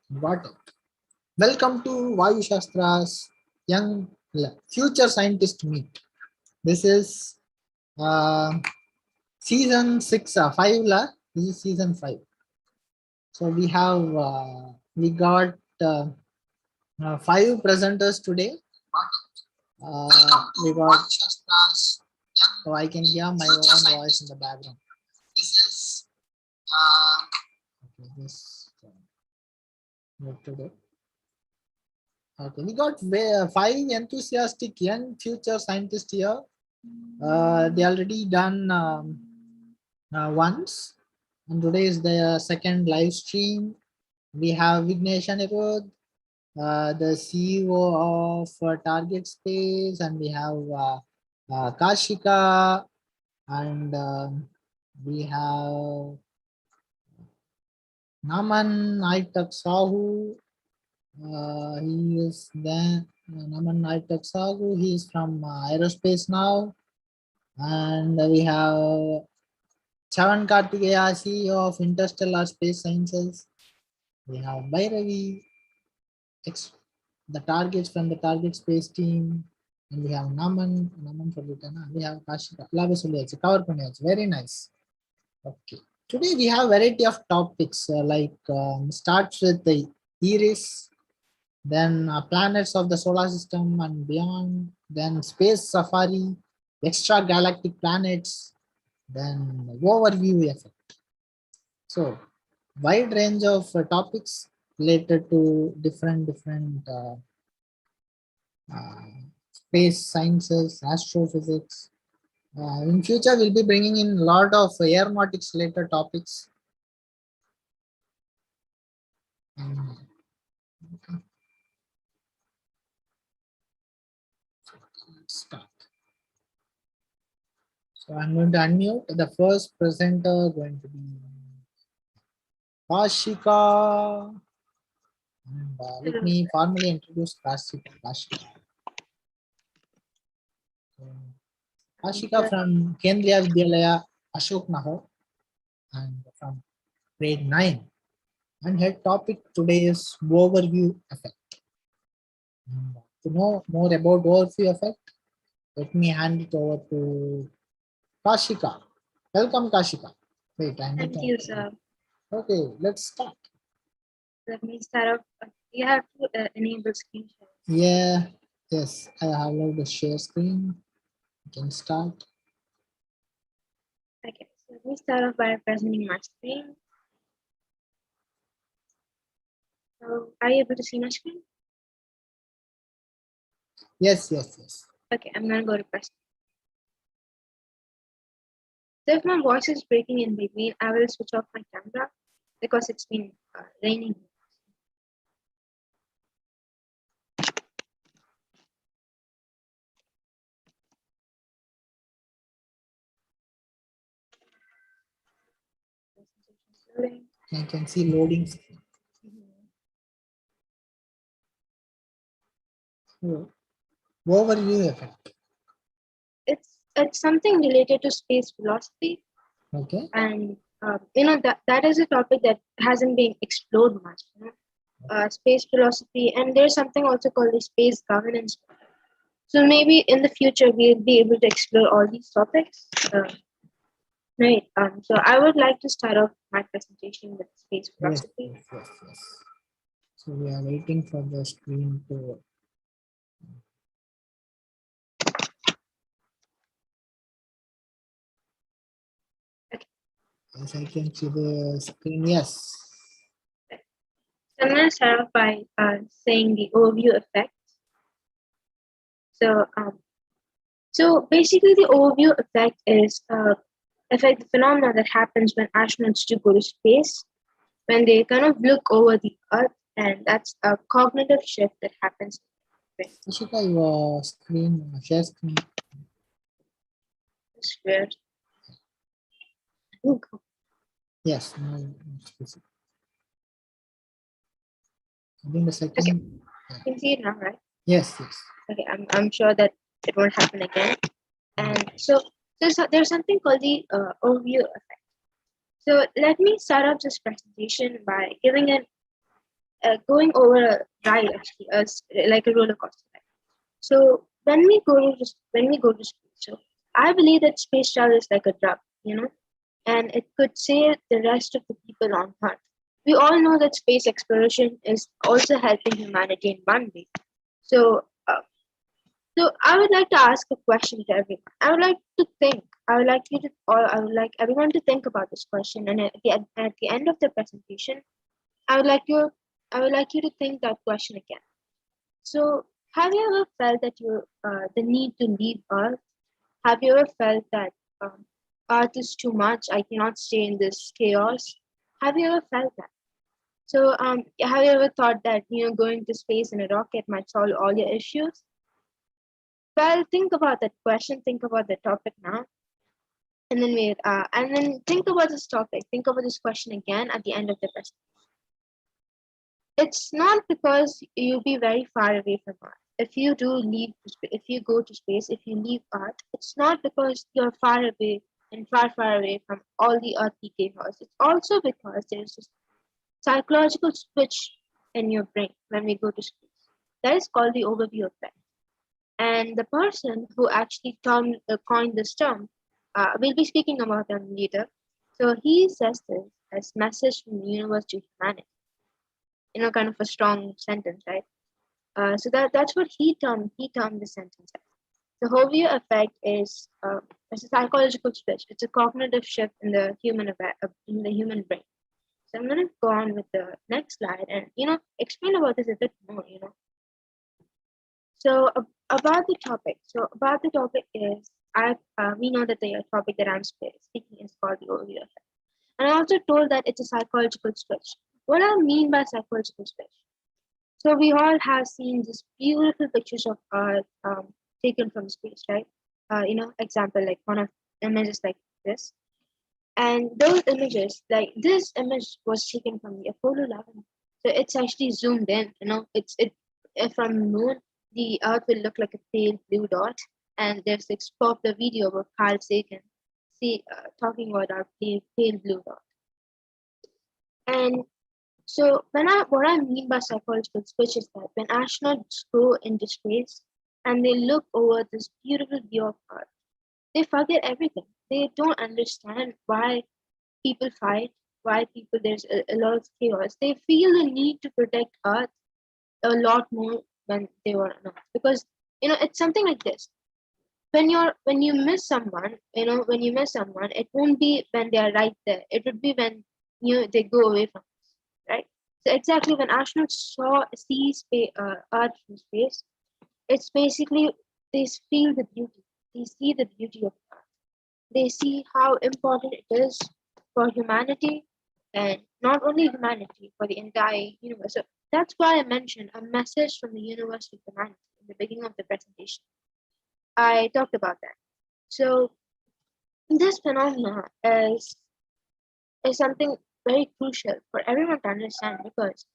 Got it. Welcome to Vayu Shastra's Young Future Scientist Meet. This is uh, season 6, 5 la. This is season 5. So we got 5 presenters today. We got so I can hear my own voice in the background. This is okay, this what to do? Okay, we got 5 enthusiastic young future scientists here. They already done once, and today is the second live stream. We have Vignesh Anirudh, the CEO of Target Space, and we have Kashika, and we have Naman Aitak Sahu. He is there. Naman Aitak Sahu. He is from aerospace now, and we have Chavan Kartikeya, CEO of Interstellar Space Sciences. We have Bhairavi, the targets from the target space team, and we have Naman Faditana, we have Kashika, cover panyachu. Very nice. Okay. Today we have variety of topics starts with the Iris, then planets of the solar system and beyond, then space safari, extra galactic planets, then overview effect. So wide range of topics related to different space sciences, astrophysics. In future, we'll be bringing in a lot of aeronautics related topics. Okay. Let's start. So I'm going to unmute. The first presenter going to be Kashika. And let me formally introduce Kashika. Kashika from Kendriya Vidyalaya Ashok Nahar and from grade 9. And her topic today is overview effect. And to know more about overview effect, let me hand it over to Kashika. Welcome, Kashika. Wait, I need Thank you, sir. Okay, let's start. Let me start off. You have to enable screen share. Yeah, yes, I have allowed the share screen. You can start. Okay, so let me start off by presenting my screen. So, are you able to see my screen? Yes. Okay, I'm going to go to present. So if my voice is breaking in between, I will switch off my camera because it's been raining. I can see loading screen. Overview effect. It's something related to space philosophy. Okay. And that is a topic that hasn't been explored much. Space philosophy, and there's something also called the space governance. So maybe in the future we'll be able to explore all these topics. Right. So I would like to start off my presentation with space philosophy. Yes. So we are waiting for the screen to. Okay. Yes, I can see the screen. Yes. So I'm going to start off by saying the overview effect. So basically, the overview effect is affect the phenomena that happens when astronauts do go to space, when they kind of look over the Earth, and that's a cognitive shift that happens. Kashika, your screen, share screen. It's weird. Yes. No, I think the second. Okay. You can see it now, right? Yes. Okay, I'm sure that it won't happen again. And so there's something called the overview effect. So let me start off this presentation by giving an going over a ride, actually, like a roller coaster ride. So when we go to space, so I believe that space travel is like a drug, and it could save the rest of the people on Earth. We all know that space exploration is also helping humanity in one way. So, so I would like to ask a question to everyone. I would like to think. I would like you to, or I would like everyone to think about this question. And at the end of the presentation, I would like you, I would like you to think that question again. So, have you ever felt that the need to leave Earth? Have you ever felt that Earth is too much? I cannot stay in this chaos. Have you ever felt that? So, have you ever thought that going to space in a rocket might solve all your issues? Well, think about that question. Think about the topic now, and then think about this topic. Think about this question again at the end of the presentation. It's not because you'll be very far away from Earth. If you do leave, if you go to space, if you leave Earth, it's not because you're far away and far, far away from all the earthly chaos. It's also because there's this psychological switch in your brain when we go to space. That is called the overview effect. And the person who actually coined this term, we'll be speaking about them later. So he says this as message from the universe to humanity. Kind of a strong sentence, right? So that's what he termed the sentence as. The Hovia effect is it's a psychological switch. It's a cognitive shift in the human brain. So I'm gonna go on with the next slide and explain about this a bit more. So about the topic. So about the topic is we know that the topic that I'm speaking is called the Hovia effect, and I also told that it's a psychological switch. What I mean by psychological switch? So we all have seen these beautiful pictures of Earth taken from space, right? Example like one of images like this, and those images, like this image was taken from the Apollo 11. So it's actually zoomed in. From moon, the Earth will look like a pale blue dot, and there's this popular video about Carl Sagan, talking about our pale blue dot, and so what I mean by psychological switch is that when astronauts go into space and they look over this beautiful view of Earth, they forget everything. They don't understand why people fight, why there's a lot of chaos. They feel the need to protect Earth a lot more when they were on Earth. Because it's something like this. When you miss someone, it won't be when they are right there. It would be when they go away from us, right? So exactly when astronauts see Earth from space, it's basically they feel the beauty. They see the beauty of Earth. They see how important it is for humanity, and not only humanity, for the entire universe. So that's why I mentioned a message from the universe to humanity in the beginning of the presentation. I talked about that. So this phenomena is something very crucial for everyone to understand, because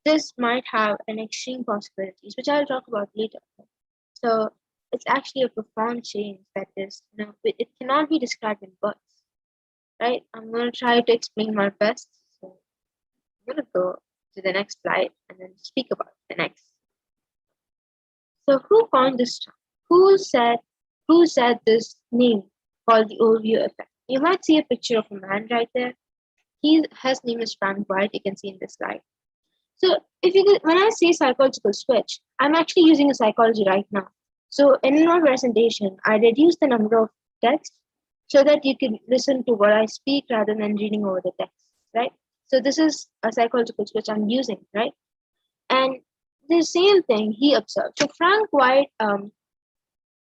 this might have an extreme possibilities, which I'll talk about later. So it's actually a profound change that is, it cannot be described in words, right? I'm going to try to explain my best. So I'm going to go to the next slide and then speak about the next. So who coined this term? Who said this name called the overview effect? You might see a picture of a man right there. His name is Frank White. You can see in this slide. So when I say psychological switch, I'm actually using a psychology right now. So in my presentation, I reduced the number of text so that you can listen to what I speak rather than reading over the text, right? So this is a psychological switch I'm using, right? And the same thing he observed. So Frank White,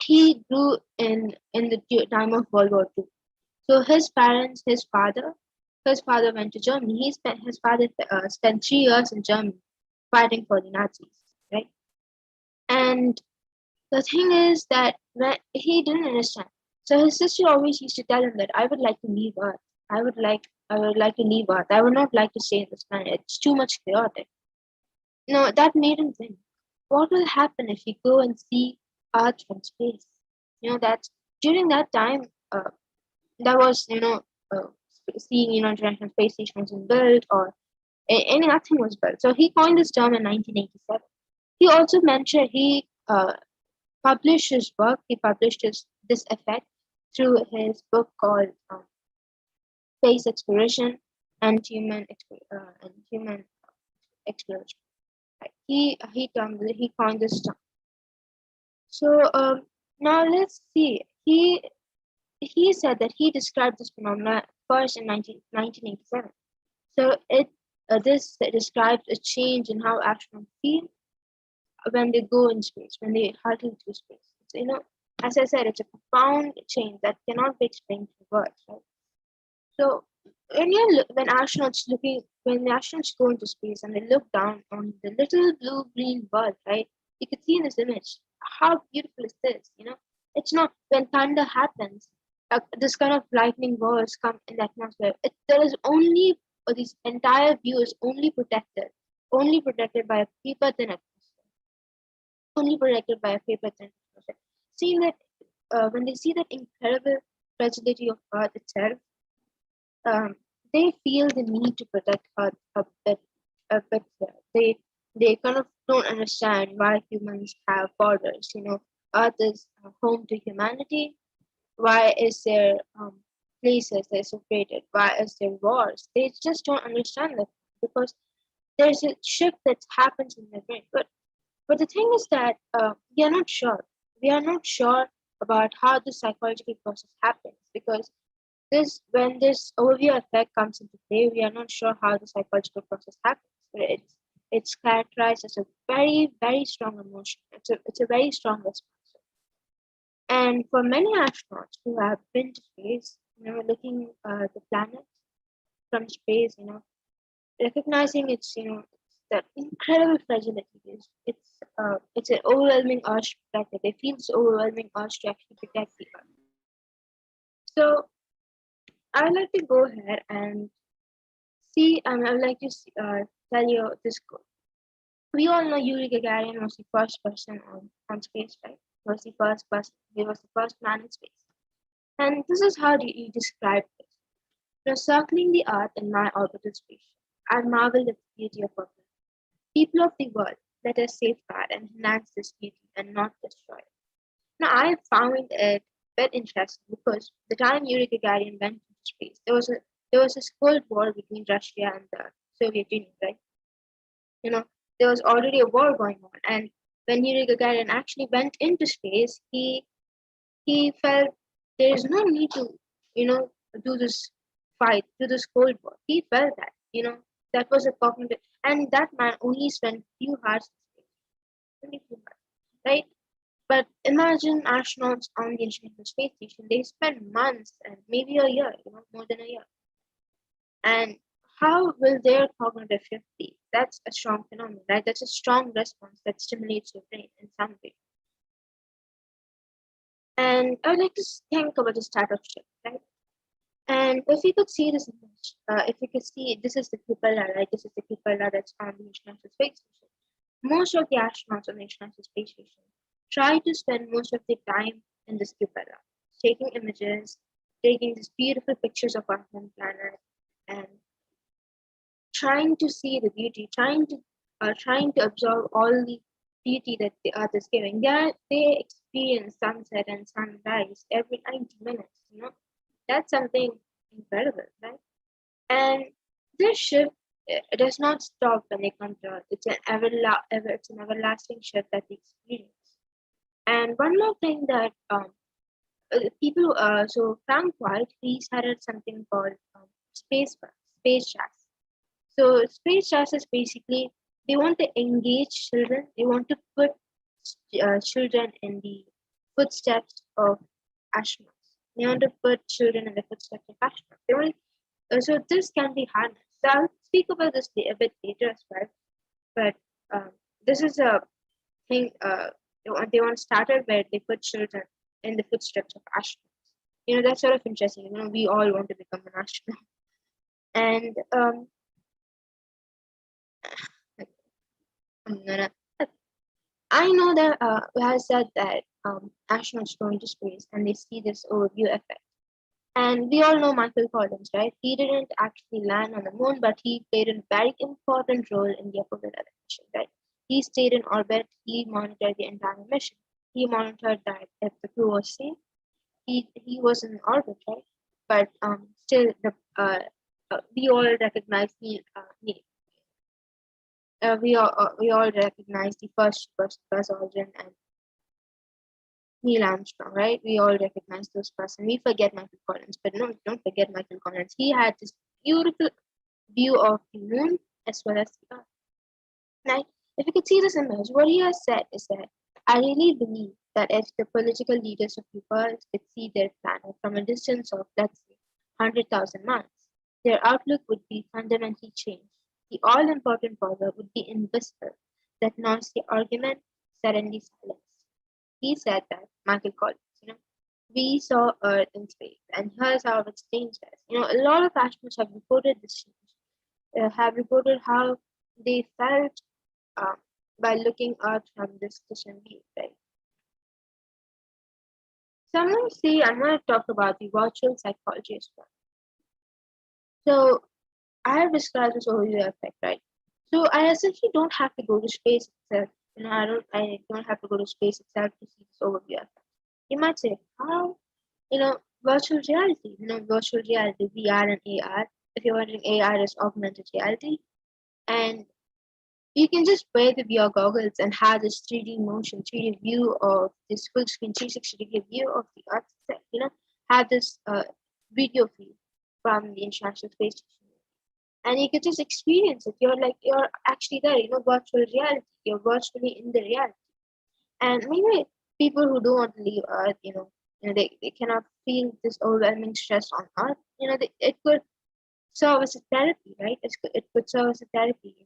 he grew in the time of World War II. So his father went to Germany. His father spent 3 years in Germany fighting for the Nazis, right? And the thing is that he didn't understand. So his sister always used to tell him that I would like to leave Earth. I would like to leave Earth. I would not like to stay in this planet. It's too much chaotic. No, that made him think, what will happen if we go and see Earth from space? That during that time, that was seeing international space station wasn't built, or and nothing was built. So he coined this term in 1987. He also mentioned he published his work. He published this effect through his book called Space Exploration and Human Exploration. Right. He coined this term. So now let's see. He said that he described this phenomena first in 1987. So this describes a change in how astronauts feel when they go in space, when they hurtle through space. So, as I said, it's a profound change that cannot be explained through words. Right? So when the astronauts go into space and they look down on the little blue-green world, right? You can see in this image how beautiful is this. It's not when thunder happens, this kind of lightning bolts come in the atmosphere. There is only this entire view is only protected by a paper thin atmosphere, only protected by a paper thin atmosphere. Seeing that when they see that incredible fragility of Earth itself, um, they feel the need to protect Earth a bit here. They kind of don't understand why humans have borders. Earth is home to humanity. Why is there places that are separated? Why is there wars? They just don't understand that because there's a shift that happens in their brain. But the thing is that we are not sure. We are not sure about how the psychological process happens because when this overview effect comes into play, we are not sure how the psychological process happens. But it's characterized as a very, very strong emotion. It's a very strong response. And for many astronauts who have been to space, looking at the planet from space, recognizing that incredible fragility is it's an overwhelming urge to protect it. They feel this overwhelming urge to actually protect the Earth. So I'd like to go ahead and see, and I'd like to tell you this quote. We all know Yuri Gagarin was the first person on space, right? He was the first person. He was the first man in space. And this is how he described it. Circling the Earth in my orbital spaceship, I marveled at the beauty of our planet. People of the world, let us safeguard and enhance this beauty and not destroy it. Now, I found it very interesting because the time Yuri Gagarin went into space, there was this Cold War between Russia and the Soviet Union, right? There was already a war going on, and when Yuri Gagarin actually went into space, he felt there is no need to, do this do this Cold War. He felt that, that was a cognitive, and that man only spent few hours in space, only few hours, right? But imagine astronauts on the International Space Station, they spend months and maybe a year, more than a year. And how will their cognitive shift be? That's a strong phenomenon, right? That's a strong response that stimulates your brain in some way. And I would like to think about the start of shift, right? And if you could see this image, if you could see, this is the cupola, right? This is the cupola that's on the International Space Station. Most of the astronauts on the International Space Station try to spend most of their time in this cupola, taking images, taking these beautiful pictures of our home planet, and trying to see the beauty, trying to absorb all the beauty that the Earth is giving. They experience sunset and sunrise every 90 minutes. That's something incredible, right? And this shift does not stop when they come to Earth. It's an everlasting shift that they experience. And one more thing that so Frank White, he started something called space jazz. So space jazz is basically they want to engage children. They want to put children in the footsteps of astronauts. They want to put children in the footsteps of astronauts. So this can be harnessed. So I'll speak about this a bit later as well. But this is a thing. They want started where they put children in the footsteps of astronauts. That's sort of interesting. We all want to become an astronaut. And I know that has said that astronauts go into space and they see this overview effect. And we all know Michael Collins, right? He didn't actually land on the moon, but he played a very important role in the Apollo 11 mission, right? He stayed in orbit. He monitored the entire mission. He monitored that if the crew was safe. He was in orbit, right? But still, we all recognize we all recognize the first Buzz Aldrin and Neil Armstrong, right? We all recognize those person. We forget Michael Collins, but no, don't forget Michael Collins. He had this beautiful view of the moon as well as the earth. Now, if you could see this image, what he has said is that I really believe that if the political leaders of the world could see their planet from a distance of, let's say, 100,000 miles, their outlook would be fundamentally changed. The all important power would be invisible, that noisy argument suddenly silenced. He said that, Michael Collins, we saw Earth in space, and here's how it's changed us. A lot of astronauts have reported this change, have reported how they felt uh, by looking out from this distant view, right? So I'm going to talk about the virtual psychology as well. So I have described this overview effect, right? So I essentially don't have to go to space itself. I don't have to go to space itself to see this overview effect. You might say, how? Virtual reality, virtual reality, VR and AR. If you're wondering, AR is augmented reality. And you can just wear the VR goggles and have this 3D motion, 3D view of this full screen 360-degree view of the Earth itself, have this video feed from the International Space Station. And you can just experience it. You're actually there, virtual reality. You're virtually in the reality. And maybe people who don't want to leave Earth, they cannot feel this overwhelming stress on Earth. It could serve as a therapy, right? It could serve as a therapy.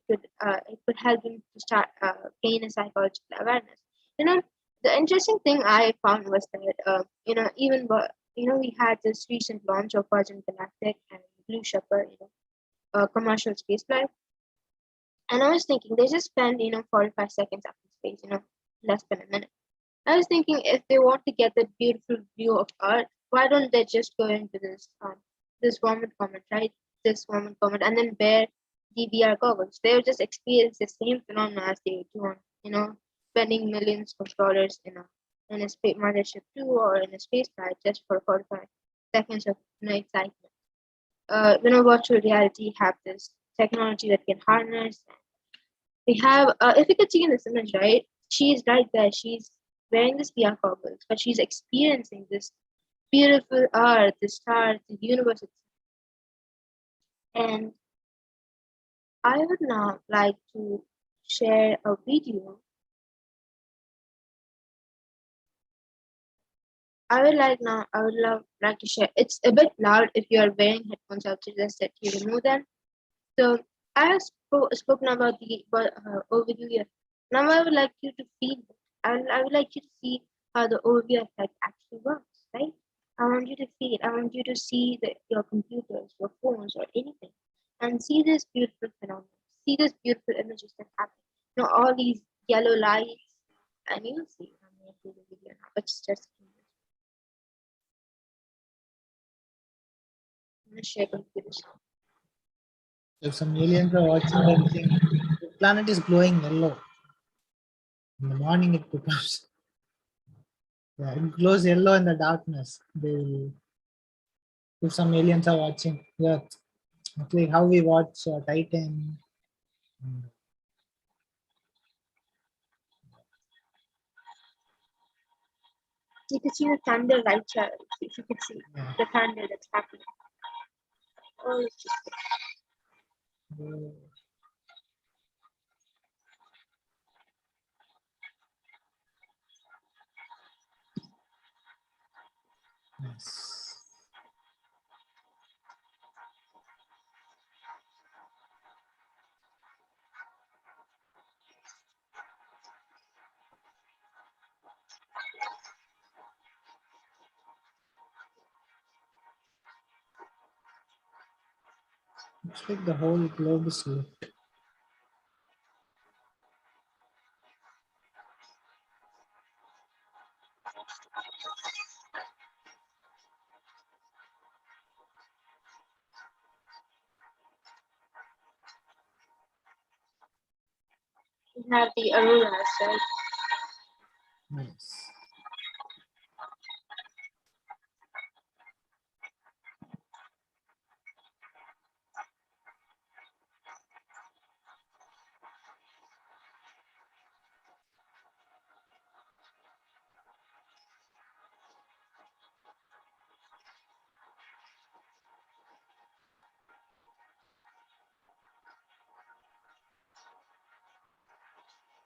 It could help them to start gain a psychological awareness. The interesting thing I found was that we had this recent launch of Virgin Galactic and Blue Shepard, commercial spaceflight, and I was thinking they just spend 45 seconds up in space, less than a minute. I was thinking if they want to get that beautiful view of Earth, why don't they just go into this warm comment, right? This warm comment, and then wear the VR goggles. They would just experience the same phenomena as they would do on, spending millions of dollars in a space mothership too, or in a space flight just for 45 seconds of excitement. Virtual reality have this technology that can harness. We have, if you could see in this image, right? She's right there. She's wearing this VR goggles, but she's experiencing this beautiful earth, the stars, the universe. And I would now like to share a video. I would like to share. It's a bit loud if you are wearing headphones. I would suggest that you remove them. So I have spoken about the overview here. Now I would like you to feel it. I would like you to see how the overview effect actually works, right? I want you to feel it. I want you to see your computers, your phones, or anything, and see this beautiful phenomenon. See this beautiful images that happen. All these yellow lights, and you'll see. I'm going to do the video now. It's just. I'm going to share computers. If some aliens are watching that thing, the planet is glowing yellow. In the morning it becomes, yeah, it glows yellow in the darkness. If some aliens are watching, yeah, it's like how we watch Titan. You can see the thunder right here. If you could see the thunder that's happening. Oh, it's just Nice. Looks like the whole globe is lit. We have the auroras, right? Nice.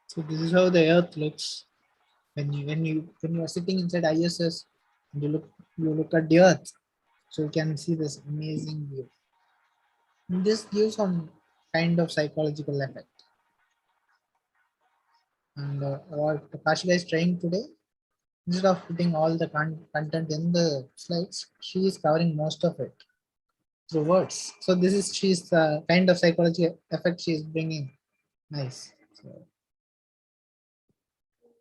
So this is how the Earth looks when you are sitting inside ISS and you look at the Earth, so you can see this amazing view. And this gives some kind of psychological effect. And what Kashika is trying today, instead of putting all the content in the slides, she is covering most of it through words. So this is she's the kind of psychology effect she is bringing. Nice. So,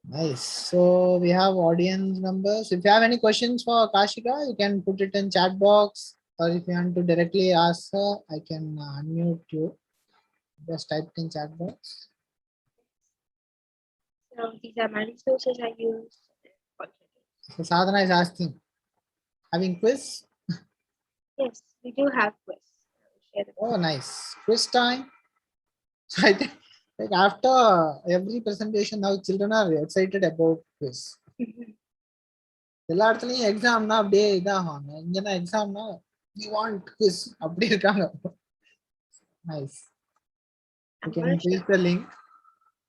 nice. So we have audience members. If you have any questions for Kashika, you can put it in chat box, or if you want to directly ask her, I can unmute you. Just type in chat box. So these are my resources I use. So Sadhana is asking, having quiz? Yes, we do have quiz. Share the Oh, nice. Quiz time. So I think like after every presentation, now children are excited about quiz. quiz. எல்லா இடத்துலயும் எக்ஸாம்னா அப்படியே இதாகும். இங்கன்னா எக்ஸாம்னா we want quiz அப்படி இருக்காங்க. Nice. You I'm can gonna paste share. the link.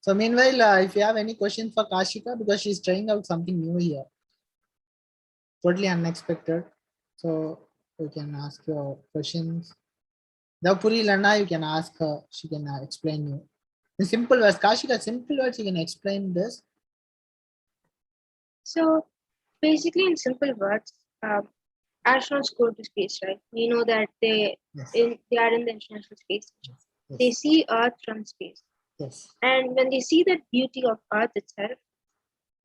So meanwhile, if you have any questions for Kashika, because she's trying out something new here, totally unexpected. So you can ask your questions. The Purilana, you can ask her. She can explain you. In simple words, Kashika, simple words, you can explain this. So basically, in simple words, astronauts go to space, right? We know that Yes. they are in the international space. Yes. They see Earth from space, Yes. and when they see the beauty of Earth itself,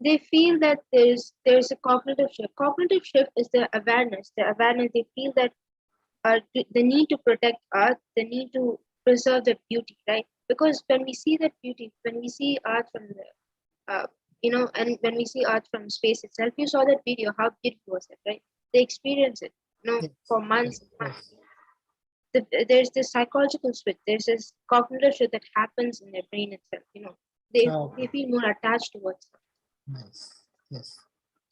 they feel that there's a cognitive shift. Cognitive shift is the awareness. The awareness they feel that the need to protect Earth, the need to preserve the beauty, right? Because when we see that beauty, when we see Earth from the and when we see Earth from space itself, you saw that video. How beautiful was it, right? They experience it, Yes. for months Yes. and months. There's this psychological switch. There's this cognitive shift that happens in their brain itself. They Okay. they feel more attached towards it. Nice. Yes.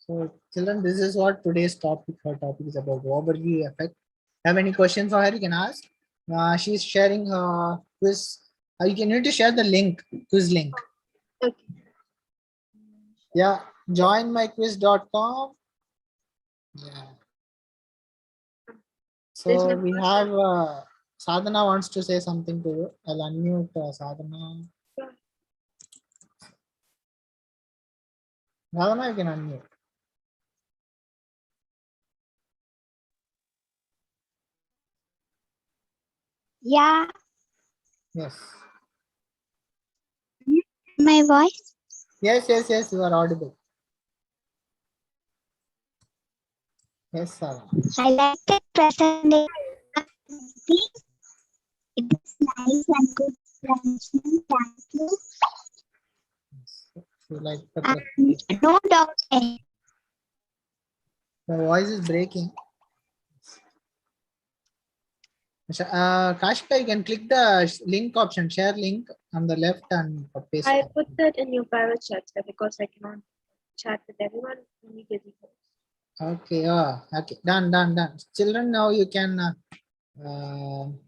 So children, this is what today's topic. Her topic is about overview effect. Have any questions for her? You can ask. She's sharing her quiz. You need to share the link, quiz link. Okay. Yeah, joinmyquiz.com. Yeah. So There's no we person. have Sadhana wants to say something to you. I'll unmute Sadhana. Sadhana, you can unmute. Yeah, Yes. my voice. Yes, yes, yes, you are audible. Yes, Sadhana. I like the presentation. It is nice and good presentation. Thank you. You like the And presentation? no doubt. The voice is breaking. Kashika, you can click the link option, share link on the left and paste. I put that in your private chat, sir, because I cannot chat with everyone immediately. Okay, okay, done. Children, now you can Still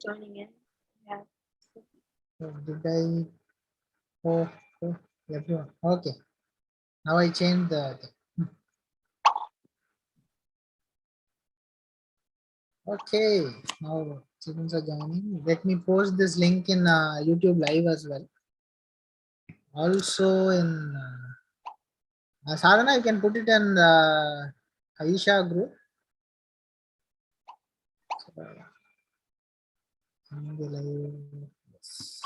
joining in. Yeah. did I? Oh, everyone. Okay, now I change the. Okay, now children are joining. Let me post this link in YouTube live as well. Also in Sadhana, you can put it in Aisha group. In the live. Yes.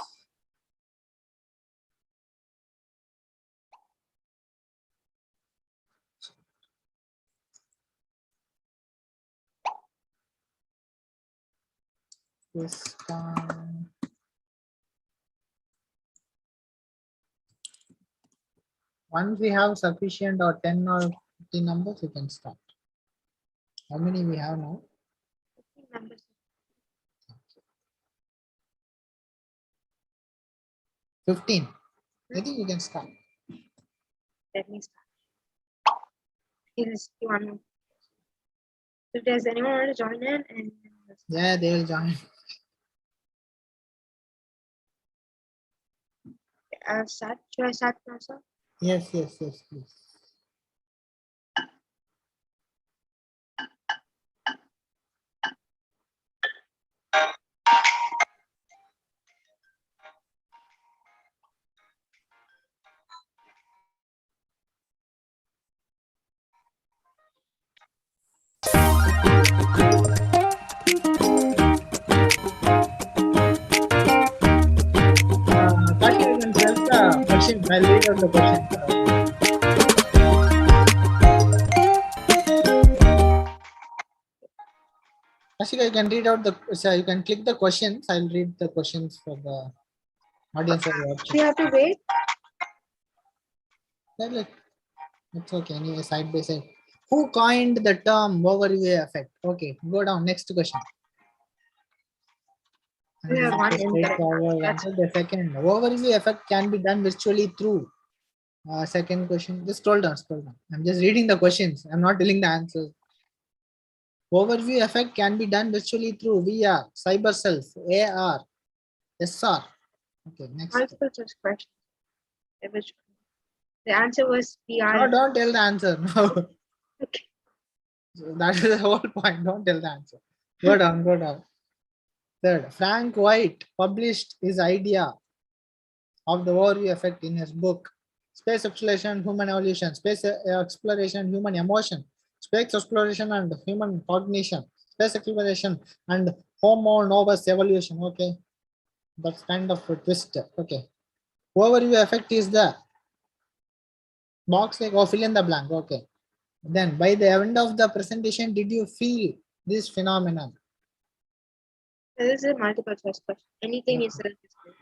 This time. Once we have sufficient or 10 or 15 numbers, we can start. How many we have now? 15 numbers. 15. I think we can start. Let me start. Is you want to- If there's anyone want to join in, and Yeah, they will join. start. Should I start myself? Yes, please. Kashi, you can tell the question. I'll read out the question. Kashika, you can read out the. So you can click the questions. I'll read the questions for the audience who are Do watching. you have to wait? Yeah, like, it's okay. Anyway, side by side. Who coined the term overview effect? Okay, go down. Next question. We have one incorrect. Straightforward That's answer. The second overview effect can be done virtually through. Second question. Just scroll down. Scroll down. I'm just reading the questions. I'm not telling the answers. Overview effect can be done virtually through VR, cyber self, AR, SR. Okay, next. multiple choice question. Which the answer was No, PR. don't tell the answer. No. Okay. So that is the whole point. Don't tell the answer. Go down, go down. Third, Frank White published his idea of the overview effect in his book, Space Exploration, Human Evolution, Space Exploration, Human Emotion, Space Exploration and Human Cognition, Space Exploration and Homo Novus Evolution. Okay, that's kind of a twist. Okay, overview effect is the box like, oh, fill in the blank. Okay, then by the end of the presentation, did you feel this phenomenon? This is a multiple choice question. Anything you said is good.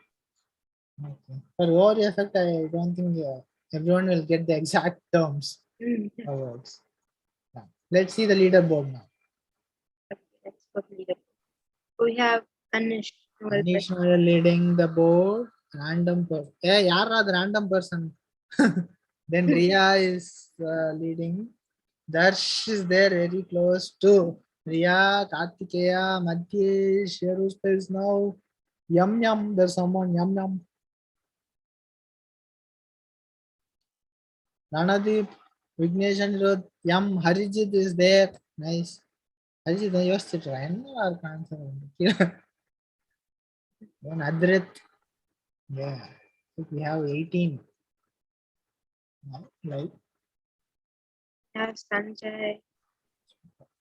Okay. For overview effect, I don't think everyone will get the exact terms or words. Now, let's see the leaderboard now. Okay, let's go to leader. We have Anish. Anish Noel leading the board. Random person. Yeah, yaar the random person. Then Ria is leading. Darsh is there very close to Ria, Kartikeya, Madhyesh, Sheruspa is now. Yum Yum, there's someone Yum Yum. Ranadeep, Vignesh Anirudh, Yum, Harijit is there. Nice. Harijit, yours try or answer. Then Adrit. Yeah. We have 18. Now, right. We have Sanjay.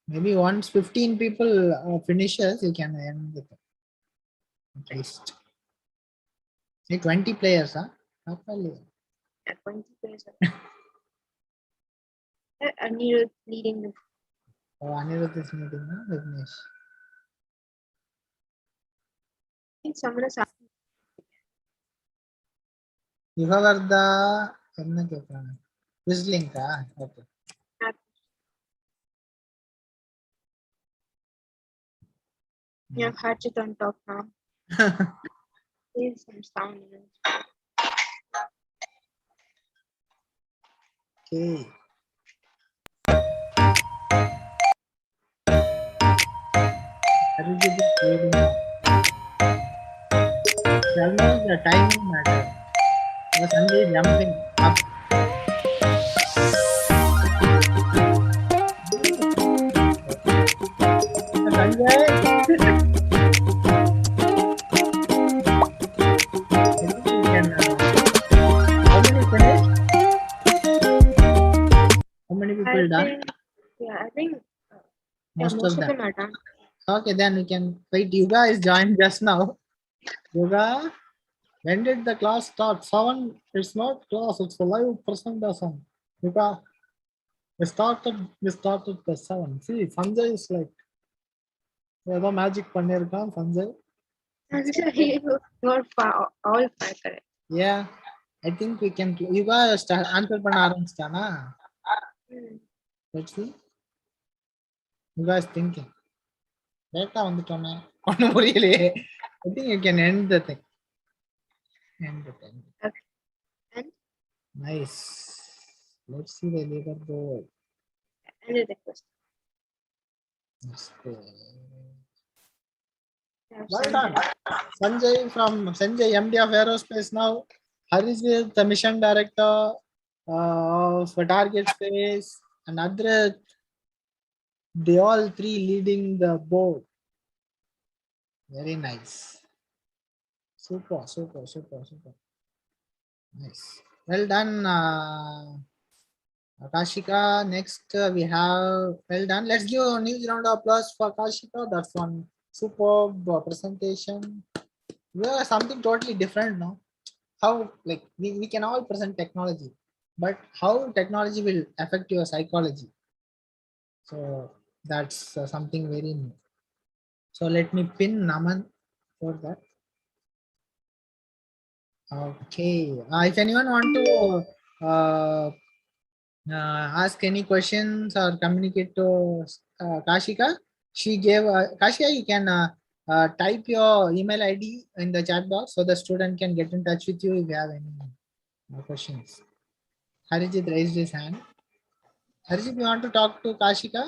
Maybe once 15 people finishes, you can end with it. At least. Say 20 players, huh? Not only. At 20 players. Anirudh leading the Oh, Anirudh is meeting, huh? Vignesh. I think someone is asking. Yuhavardha, enna kekrana? Whistling, okay. You have Harjit on top now. There's some sound in it. Okay. Harijit is leading. Almost the timing matter. The Sanjay is jumping up. Sanjay. How many finished? How many people done? I think Most most of of them. them are done. Okay, then we can wait. Yuga is joined just now. Yuga, when did the class start? 7. It's not class, it's a live presentation. Yuga, we started the 7. See, Sanjay is like, ஏதோ magic பண்ணிருக்கான் Sanjay. Sanjay, you got all five correct. Yeah, I think we can. You guys start answer பண்ண ஆரம்பிச்சிட்டானா? Let's see. You guys thinking. Data வந்துட்டோமே. ஒண்ணும் புரியலையே. I think you can end the thing. End the thing. Okay. And Nice. Let's see the leaderboard. end the question. Yes. Have Well Sanjay. done. Sanjay from Sanjay, MD of Aerospace now. Harijit, the mission director of Target Space, and Adrit, they all three leading the board. Very nice. Super, super, super, super. Nice. Well done, Kashika. Next, we have, well done. Let's give a new round of applause for Kashika. That's one superb presentation. Yeah, something totally different, no? How, like, we can all present technology, but how technology will affect your psychology. So that's something very new. So let me pin Naman for that. Okay. If anyone want to ask any questions or communicate to Kashika, she gave Kashika, you can type your email ID in the chat box so the student can get in touch with you if you have any questions. Harijit raised his hand. Harijit, you want to talk to Kashika?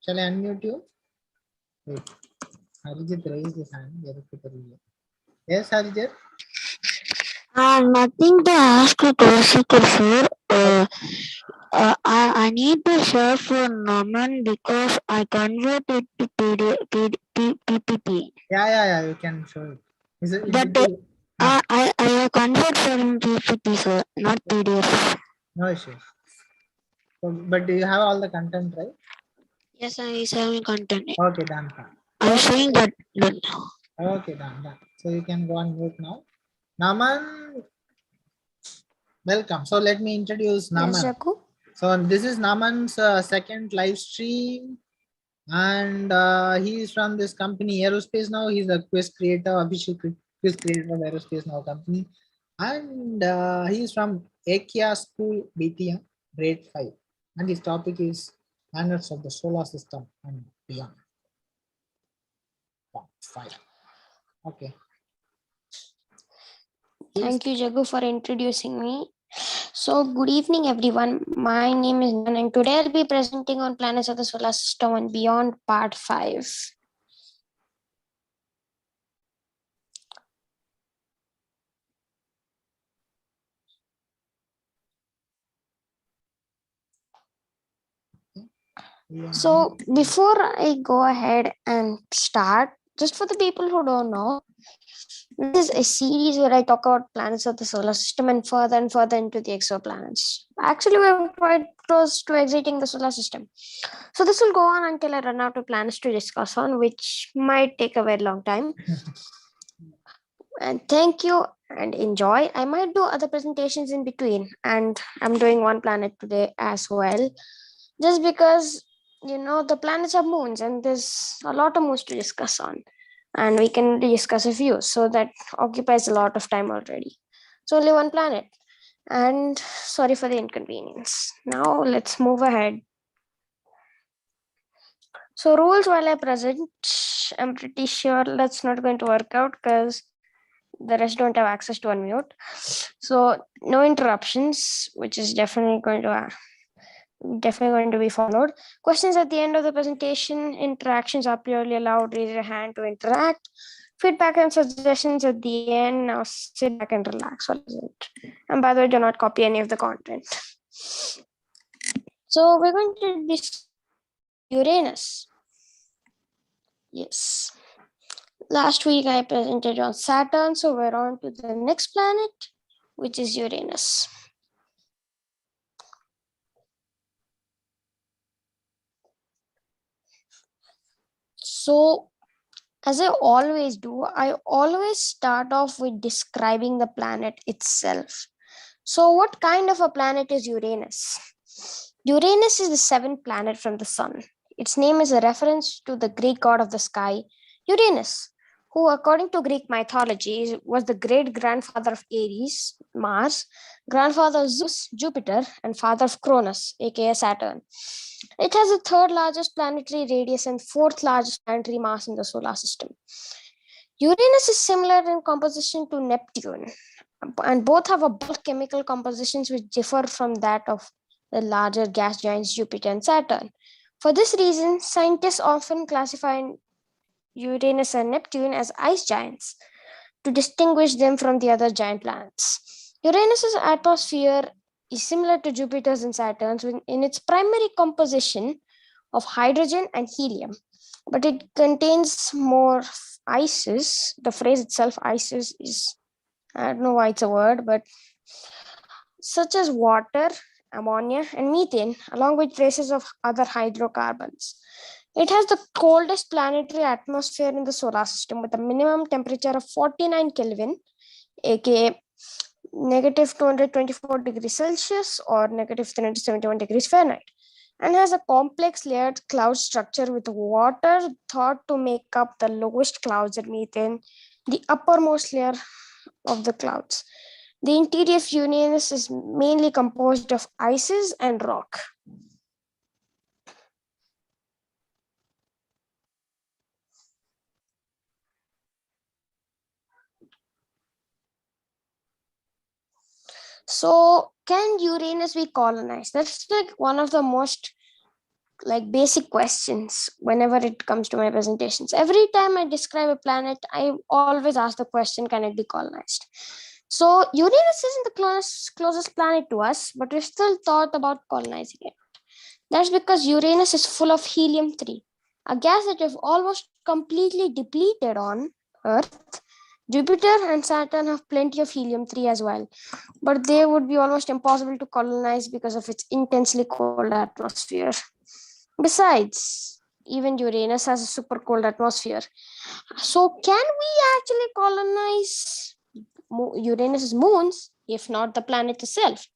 Shall I unmute you? Wait. Harijit raised his hand. Yes, Harijit. Nothing to ask a question, sir. I need to share for Naman because I convert it to PPT. Yeah. You can show it. Is it? But I convert from PPT, sir, not PDF. No issues. So, but do you have all the content, right? Yes, I is having content. Okay, done. I'm saying that. Okay, done. So you can go on mute now. Naman, welcome. So let me introduce Naman. So this is Naman's second live stream, and he is from this company Aerospace Now. He's a quiz creator, official quiz creator of Aerospace Now company, and he is from Akia School, BTM, grade 5, and his topic is planets of the solar system and beyond. Part 5. Okay. Thank you, Jagu, for introducing me. So, good evening, everyone. My name is Nan, and today I'll be presenting on planets of the solar system and beyond, part 5. So, before I go ahead and start, just for the people who don't know, this is a series where I talk about planets of the solar system and further into the exoplanets. Actually, we're quite close to exiting the solar system. So this will go on until I run out of planets to discuss on, which might take a very long time. And thank you and enjoy. I might do other presentations in between, and I'm doing one planet today as well, just because, you know, the planets are moons and there's a lot of moons to discuss on. And we can discuss a few, so that occupies a lot of time already. So only one planet, and sorry for the inconvenience. Now let's move ahead. So rules while I present, I'm pretty sure that's not going to work out because the rest don't have access to unmute. So no interruptions, which is definitely going to be followed. Questions at the end of the presentation. Interactions are purely allowed. Raise your hand to interact. Feedback and suggestions at the end. Now sit back and relax. What is it? And by the way, do not copy any of the content. So we're going to discuss Uranus. Yes. Last week I presented on Saturn, so we're on to the next planet, which is Uranus. So, as I always do, I always start off with describing the planet itself. So, what kind of a planet is Uranus? Uranus is the seventh planet from the Sun. Its name is a reference to the Greek god of the sky, Uranus, who, according to Greek mythology, was the great grandfather of Ares, Mars, grandfather of Zeus, Jupiter, and father of Cronus, aka Saturn. It has the third largest planetary radius and fourth largest planetary mass in the solar system. Uranus is similar in composition to Neptune, and both have a bulk chemical compositions which differ from that of the larger gas giants Jupiter and Saturn. For this reason, scientists often classify Uranus and Neptune as ice giants to distinguish them from the other giant planets. Uranus's atmosphere is similar to Jupiter's and Saturn's in its primary composition of hydrogen and helium, but it contains more ices. The phrase itself, ices, is, I don't know why it's a word, but such as water, ammonia, and methane, along with traces of other hydrocarbons. It has the coldest planetary atmosphere in the solar system with a minimum temperature of 49 Kelvin, aka negative 224 degrees Celsius or negative 371 degrees Fahrenheit, and has a complex layered cloud structure with water thought to make up the lowest clouds and methane, the uppermost layer of the clouds. The interior of Uranus is mainly composed of ices and rock. So, can Uranus be colonized? That's like one of the most basic questions whenever it comes to my presentations. Every time I describe a planet, I always ask the question, can it be colonized? So Uranus isn't the closest planet to us, but we've still thought about colonizing it. That's because Uranus is full of helium-3, a gas that we've almost completely depleted on Earth. Jupiter and Saturn have plenty of helium-3 as well, but they would be almost impossible to colonize because of its intensely cold atmosphere. Besides, even Uranus has a super cold atmosphere. So can we actually colonize Uranus's moons, if not the planet itself?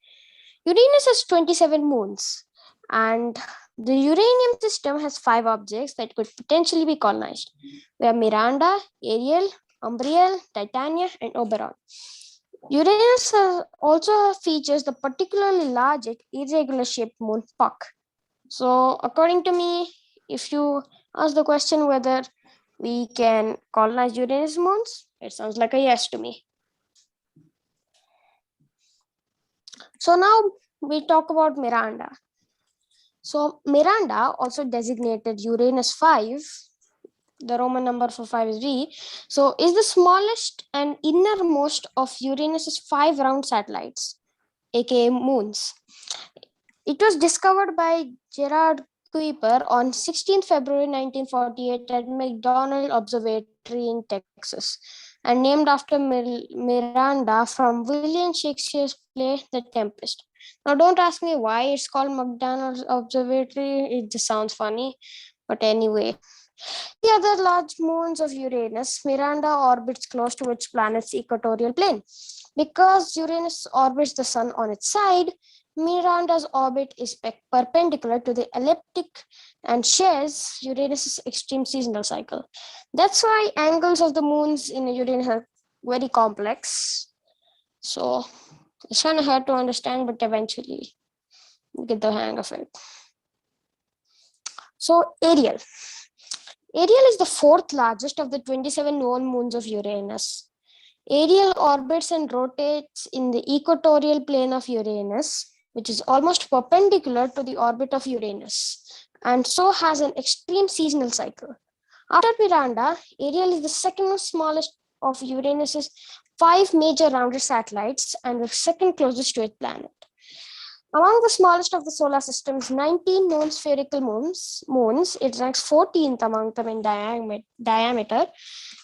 Uranus has 27 moons, and the uranium system has 5 objects that could potentially be colonized. We have Miranda, Ariel, Umbriel, Titania, and Oberon. Uranus also features the particularly large irregular shaped moon Puck. So according to me, if you ask the question whether we can colonize Uranus moons, it sounds like a yes to me. So now we talk about Miranda. So Miranda, also designated Uranus 5, the Roman number for 5 is V, so is the smallest and innermost of Uranus's 5 round satellites, aka moons. It was discovered by Gerard Kuiper on 16 February 1948 at McDonald Observatory in Texas, and named after Miranda from William Shakespeare's play The Tempest. Now, don't ask me why it's called McDonald's Observatory. It just sounds funny. But anyway, the other large moons of Uranus, Miranda orbits close to its planet's equatorial plane. Because Uranus orbits the sun on its side, Miranda's orbit is perpendicular to the ecliptic and shares Uranus's extreme seasonal cycle. That's why angles of the moons in Uranus are very complex. So it's kind of hard to understand, but eventually you get the hang of it. So Ariel. Ariel is the 4th largest of the 27 known moons of Uranus. Ariel orbits and rotates in the equatorial plane of Uranus, which is almost perpendicular to the orbit of Uranus, and so has an extreme seasonal cycle. After Miranda, Ariel is the second smallest of Uranus's 5 major rounded satellites and the second closest to its planet. Among the smallest of the solar system's 19 known spherical moons, it ranks 14th among them in diameter.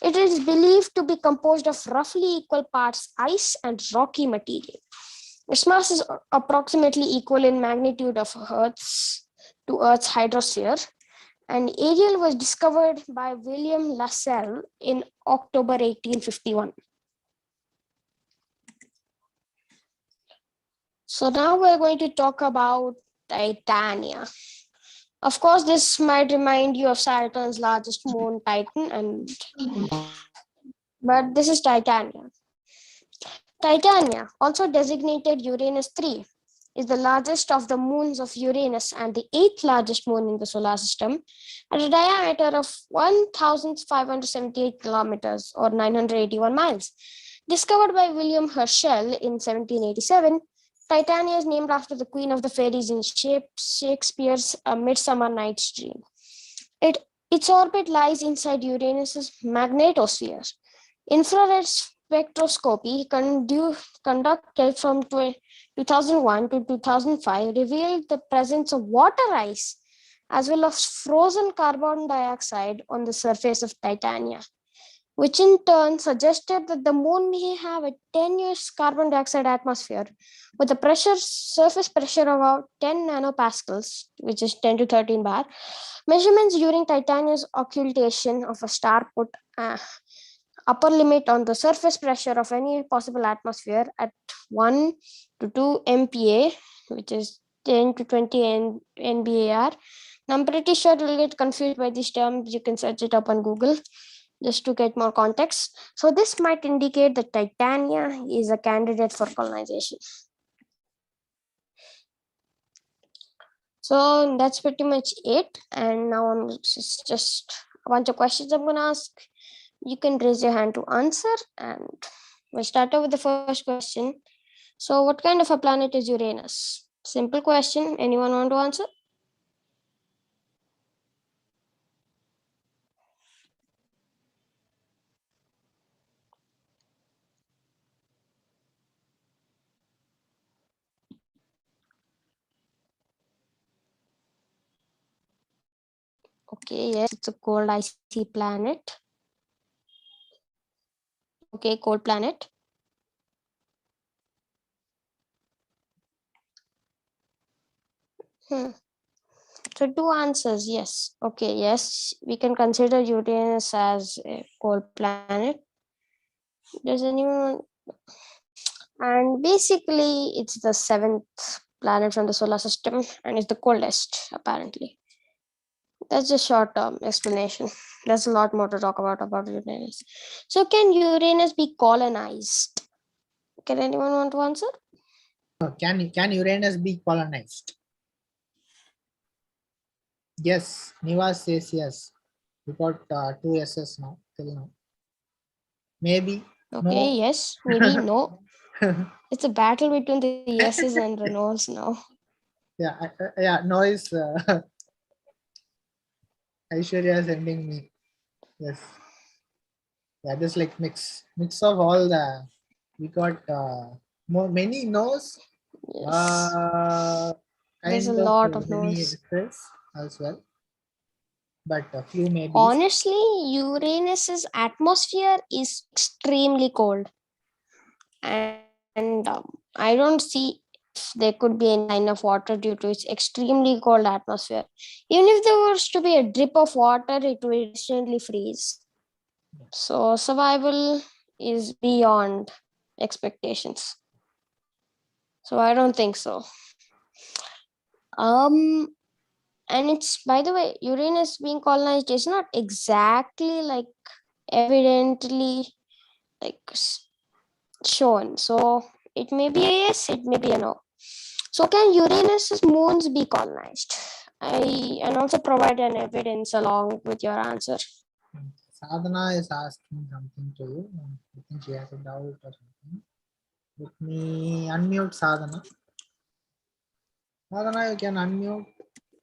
It is believed to be composed of roughly equal parts ice and rocky material. Its mass is approximately equal in magnitude of Earth's hydrosphere, and Ariel was discovered by William Lassell in October 1851. So now we're going to talk about Titania. Of course, this might remind you of Saturn's largest moon, Titan, and but this is Titania. Titania, also designated Uranus 3, is the largest of the moons of Uranus and the 8th largest moon in the solar system, at a diameter of 1,578 kilometers or 981 miles. Discovered by William Herschel in 1787, Titania is named after the Queen of the Fairies in Shakespeare's A Midsummer Night's Dream. Its orbit lies inside Uranus's magnetosphere. Infrared spectroscopy conducted from 2001 to 2005 revealed the presence of water ice as well as frozen carbon dioxide on the surface of Titania, which in turn suggested that the moon may have a 10-year carbon dioxide atmosphere with a surface pressure of about 10 nanopascals, which is 10 to 13 bar. Measurements during Titania's occultation of a star put upper limit on the surface pressure of any possible atmosphere at 1 to 2 MPa, which is 10 to 20 NBAR. Now, I'm pretty sure you'll get confused by these terms. You can search it up on Google just to get more context. So this might indicate that Titania is a candidate for colonization. So that's pretty much it. And now I'm just a bunch of questions I'm going to ask. You can raise your hand to answer. And we'll start off with the first question. So what kind of a planet is Uranus? Simple question. Anyone want to answer? Okay, yes, it's a cold icy planet. Okay, cold planet. So two answers, yes. Okay, yes, we can consider Uranus as a cold planet. Does anyone? And basically, it's the 7th planet from the solar system and it's the coldest, apparently. That's a short explanation. There's a lot more to talk about Uranus. So can Uranus be colonized? Can anyone want to answer? Can Uranus be colonized? Yes, Nivas says yes. We got 2 yeses now, till now. Maybe. Okay, No. yes, maybe no. It's a battle between the yeses and the no's now. Yeah, no is Aishwarya sending me. Yes. Yeah, just like mix of all the, we got many no's. Yes. There's a Kind lot of many no's. yeses as well. But a few maybe. Honestly, Uranus's atmosphere is extremely cold. And I don't see if there could be any kind of water due to its extremely cold atmosphere. Even if there was to be a drip of water, it will instantly freeze. So survival is beyond expectations. So I don't think so. And it's, by the way, Uranus being colonized is not exactly like evidently like shown. So it may be a yes, it may be a no. So can Uranus's moons be colonized? And also provide an evidence along with your answer. Sadhana is asking something to you. I think she has a doubt or something. Let me unmute Sadhana. Sadhana, you can unmute.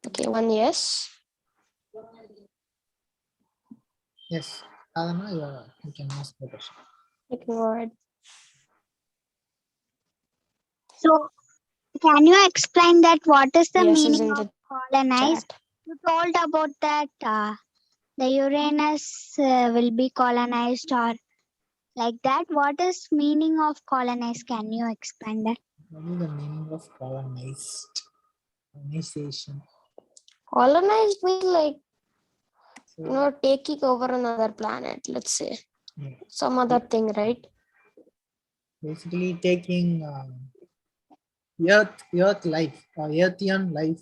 Okay, one yes. Yes, Sadhana, you can ask the question. You can go ahead. So, can you explain that what is the Yes is meaning in of the colonized? chat. You told about that the Uranus will be colonized or like that. What is meaning of colonized? Can you explain that? What is the meaning of colonized? Colonization. Colonized means like, So, taking over another planet, let's say. yeah. Some other thing, right? Basically taking Earth life or Earthian life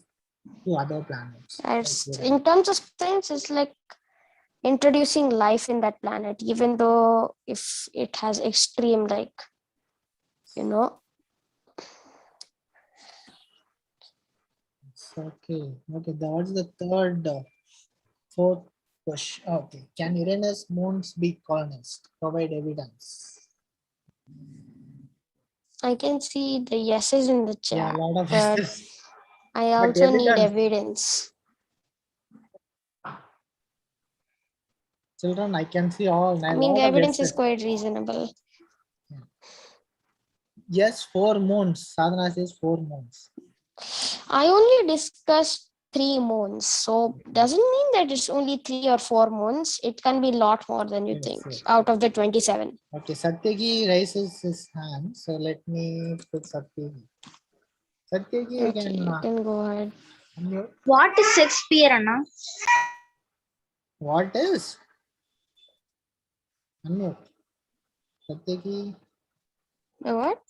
to other planets. It's, in terms of science, it's like introducing life in that planet, even though if it has extreme, like, you know. Okay. Okay. What's the third, fourth question? Okay. Can Uranus moons be colonized? Provide evidence. I can see the yeses in the Yeah, chat, a lot of but yeses. I But also need evidence. evidence. Children, I can see all. I A mean, the lot of evidence is yeses. quite reasonable. Yes, 4 moons. Sadhana says 4 moons. I only discussed 3 moons, so doesn't mean that it's only 3 or 4 moons. It can be a lot more than you Yes, think yes. out of the 27. Okay, Satyaki raises his hand. So let me put Satyaki. Satyaki, you Okay, can you can go ahead. unmute. What is Shakespeare, Anna? What is? Unmute. Satyaki. What?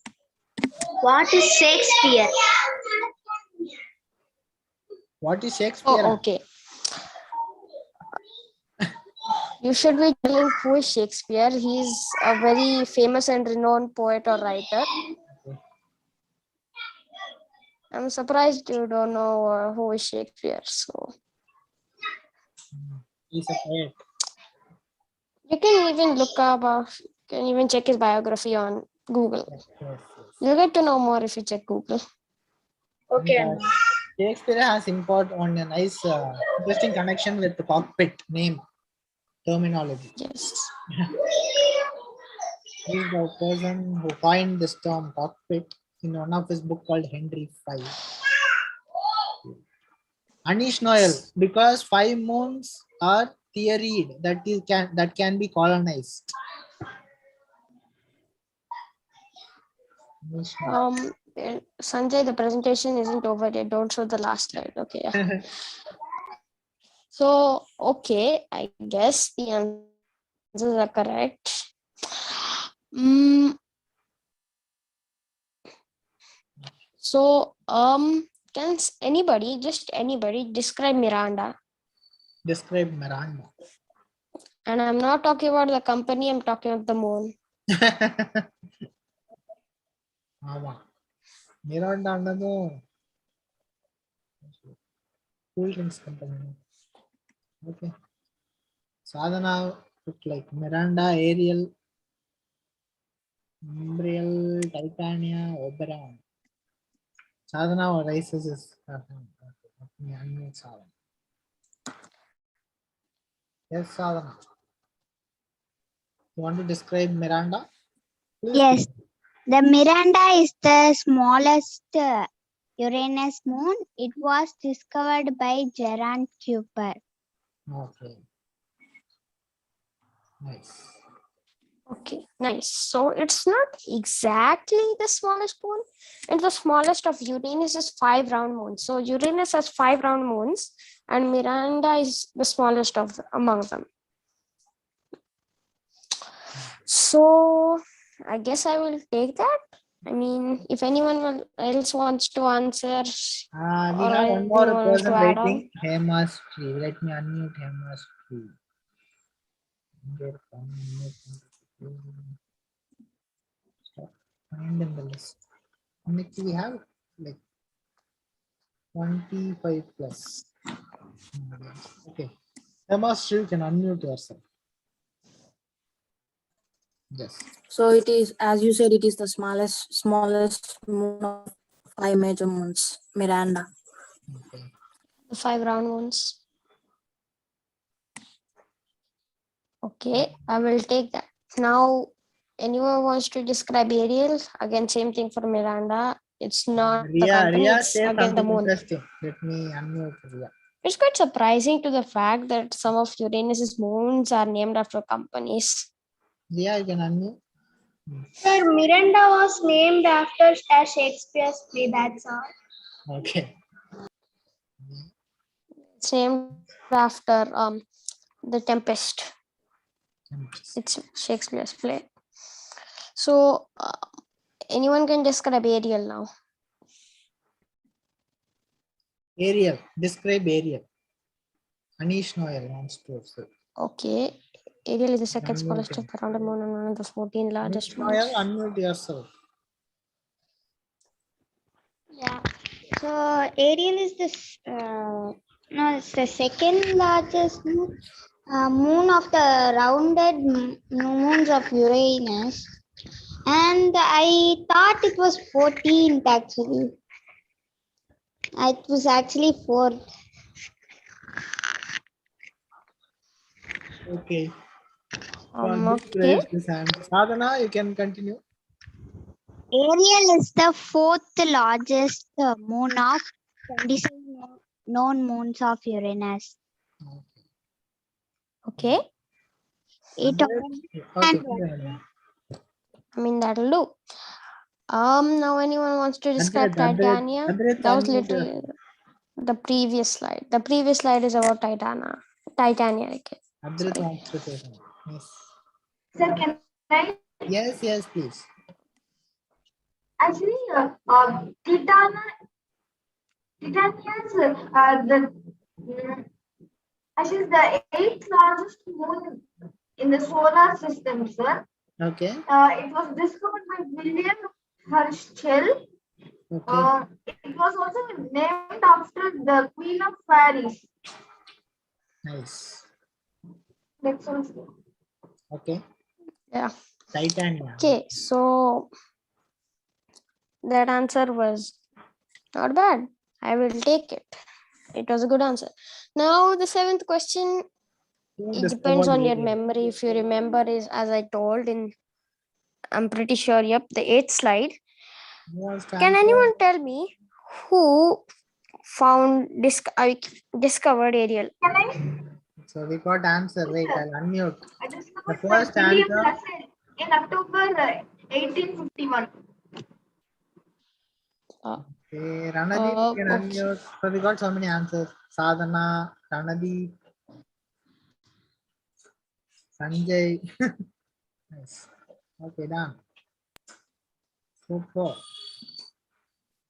What is Shakespeare? What is Shakespeare? Oh, okay. You should be telling who is Shakespeare. He's a very famous and renowned poet or writer. Okay. I'm surprised you don't know who is Shakespeare. So He's a poet. you can even look up, can even check his biography on Google. Yes, yes, You'll get to know more if you check Google. Okay, yes. Anna. Shakespeare has import on a nice, interesting connection with the cockpit name terminology. Yes. He is the person who coined this term cockpit in one of his book called Henry V. Anish Noel, because 5 moons are theoried that can be colonized. Anish Noel. Sanjay, the presentation isn't over yet. Don't show the last slide. Okay. Yeah. So, okay, I guess the answers are correct. So, can anybody, just anybody, describe Miranda? Describe Miranda. And I'm not talking about the company, I'm talking about the moon. ஆமா Miranda அண்ணதும் cool drinks company. Okay. Sadhana look like Miranda, Ariel, Umbriel, Titania, Oberon. Sadhana rises his hand. Okay, let me unmute Sadhana. Yes, Sadhana. You want to describe Miranda? Please. Yes, the Miranda is the smallest Uranus moon. It was discovered by Gerard Kuiper. Okay. Nice. Okay, nice. So it's not exactly the smallest moon. And the smallest of Uranus is 5 round moons. So Uranus has 5 round moons, and Miranda is the smallest of among them. So I guess I will take that. I mean, if anyone else wants to answer, We or have one more anyone wants person to add on. waiting. Hemastri. Let me unmute Hemastri. Stop. Find in the list. How many we have? Like 25 plus. Okay. Hemastri, you can unmute yourself. Yes. So it is, as you said, it is the smallest moon of 5 major moons, Miranda. Okay. The 5 round moons. Okay, I will take that. Now, anyone wants to describe Ariel? Again, same thing for Miranda. It's not the company, Ria it's say again the something moon. interesting. Let me unmute Ria. It's quite surprising to the fact that some of Uranus's moons are named after companies. Ria, you can unmute. Sir, Miranda was named after a Shakespeare's play, that's all. Okay. It's named after The Tempest. It's Shakespeare's play. So, anyone can describe Ariel now. Ariel. Describe Ariel. Anish Noel wants to say. Okay. Ariel is the second Unmute smallest him. of around the moon and one of the 14 largest Noel, moons. unmute yourself. Yeah. So Ariel is no, it's the second largest moon of the rounded moons of Uranus, and I thought it was 14th actually. It was actually 4th. Okay. Okay. Sadhana, you can continue. Ariel is the 4th largest moon of 26 known moons of Uranus. Okay. It Okay. I mean, that'll do. Now anyone wants to describe Titania? That was literally the previous slide. The previous slide is about Titania. Okay. Adrit wants to say something. Yes. Sir, can I Yes, please. actually Titania's actually the 8th largest moon in the solar system, sir. Okay. It was discovered by William Herschel. Okay. It was also named after the Queen of Fairies. Nice. That's also. Okay. Yeah. Titania. Okay. So that answer was not bad. I will take it. It was a good answer. Now the 7th question. It depends on your memory. If you remember, is as I told in, I'm pretty sure. Yep, the 8th slide. Can anyone tell me who discovered Ariel? Can I? So we got answer. Wait, I'll unmute. I The discovered first by William answer. Herschel in October 1851. Okay, Ranadeep, you can unmute. So we got so many answers. Sadhana, Ranadeep, Sanjay. Nice. Okay, done. Super.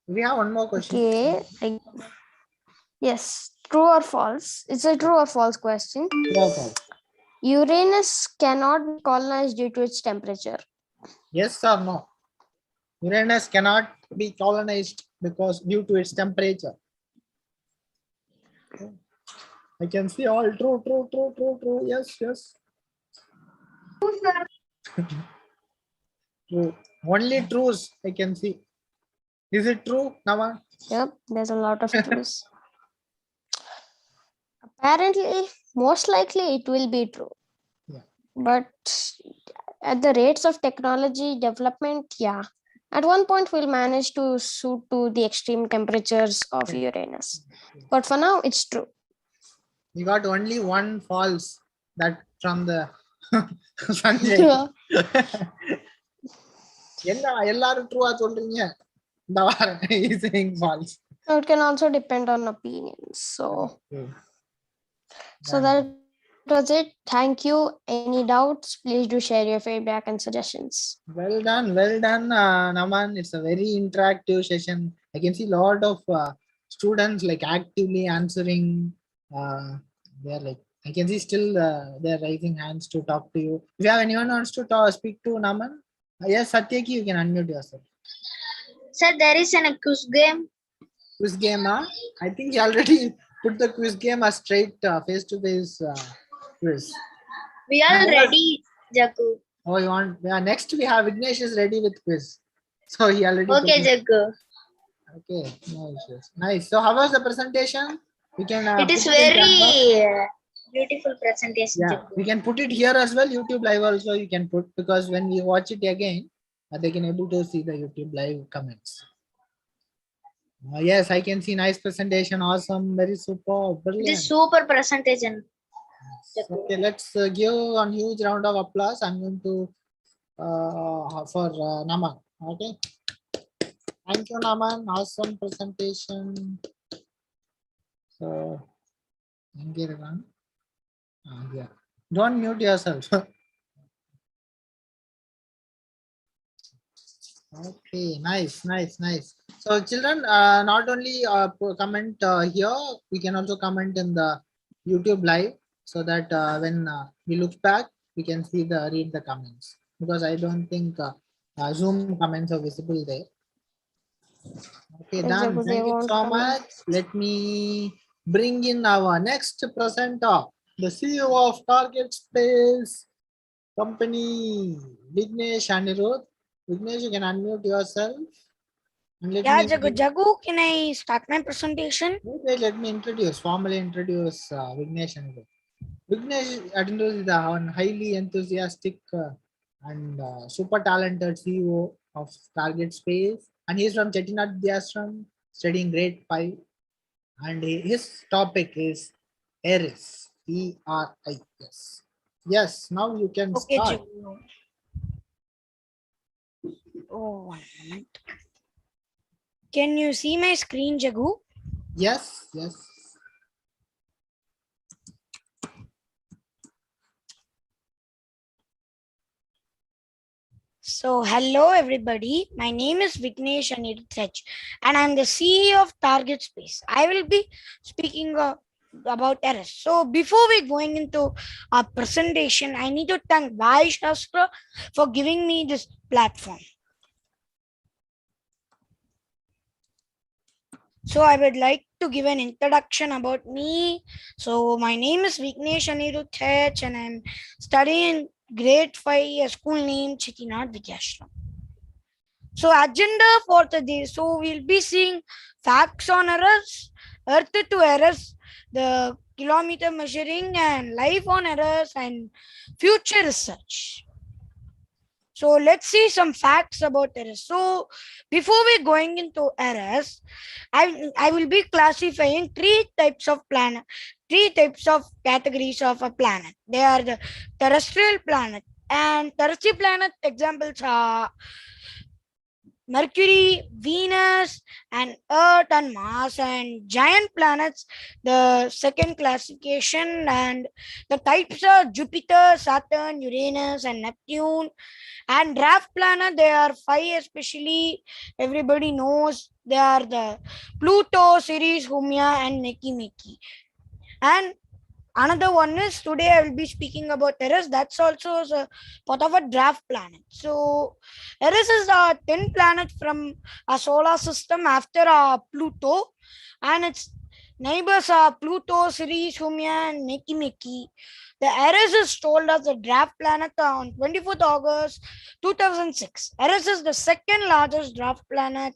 We have one more question. Okay. Yes. True or false? It's a true or false question. True or false? Uranus cannot be colonized due to its temperature. Yes or no? Uranus cannot be colonized because due to its temperature. I can see all true. Yes. True, sir. True. Only trues I can see. Is it true, Naman? Yep, there's a lot of truths. Apparently, most likely it will be true. Yeah. But at the rates of technology development, yeah. At one point, we'll manage to suit to the extreme temperatures of Uranus. But for now, it's true. You got only one false, that from the Sanjay. என்ன எல்லாரும் ட்ரூவா சொல்றீங்க? இந்த வாரம் he's saying false. It can also depend on opinions. So that was it. Thank you. Any doubts? Please do share your feedback and suggestions. Well done, Naman. It's a very interactive session. I can see a lot of students like actively answering. They're like, I can see still they're raising hands to talk to you. If you have anyone who wants to speak to Naman, yes, Satyaki, you can unmute yourself. Sir, there is a quiz game. Quiz game, huh? I think you already put the quiz game as straight face-to-face quiz. We are ready, Jagu. Oh, you want? Yeah. Next we have Vignesh is ready with quiz. So he already. Okay, Jagu. Okay, no issues. Nice. So how was the presentation? We can. It is very beautiful presentation. Yeah, Jagu. we can put it here as well. YouTube live also you can put, because when we watch it again, they can able to see the YouTube live comments. Yes, I can see nice presentation. Awesome, very super, brilliant. This super presentation. Okay, let's give a huge round of applause. I'm going to for Naman. Okay, thank you, Naman. Awesome presentation. So, yeah. Don't mute yourself. Okay, nice. So children, not only comment here, we can also comment in the YouTube live. so that when we look back, we can see read the comments, because I don't think Zoom comments are visible there. Okay, Yes, done. Jagu, they Thank you won't so come in. much. Let me bring in our next presenter, the CEO of Target Space Company, Vignesh Anirudh. Vignesh, you can unmute yourself. And let Yeah, me Jagu, can I start my presentation? let me formally introduce Vignesh Anirudh. Vignesh Anirudh is a highly enthusiastic and super talented CEO of Target Space, and he's from Chettinad Vyashram, studying grade 5, and his topic is ERIS, ERIS. Yes, now you can Okay, start. Jagu. Oh, 1 moment. Can you see my screen, Jagu? Yes, yes. So, hello everybody. My name is Vignesh Anirudh and I'm the CEO of Target Space. I will be speaking about ERIS. So, before we going into our presentation, I need to thank Vai Shastra for giving me this platform. So I would like to give an introduction about me. So my name is Vignesh Anirudh and I'm studying grade 5, a school named Chettinad Vyashram. So agenda for today. So we'll be seeing facts on errors, earth to errors, the kilometer measuring and life on errors and future research. So let's see some facts about errors. So before we going into errors, I will be classifying three types of categories of a planet. They are the terrestrial planet, and terrestrial planet examples are Mercury, Venus, and Earth and Mars, and giant planets, the second classification, and the types are Jupiter, Saturn, Uranus, and Neptune. And draft planet, there are 5 especially, everybody knows. They are the Pluto, Ceres, Haumea, and Makemake. And another one is, today I will be speaking about Eris. That's also a part of a draft planet. So Eris is the 10th planet from our solar system after Pluto, and its neighbors are Pluto, Ceres, Haumea, and Makemake. The Eris is told as a draft planet on 24th August 2006. Eris is the second largest draft planet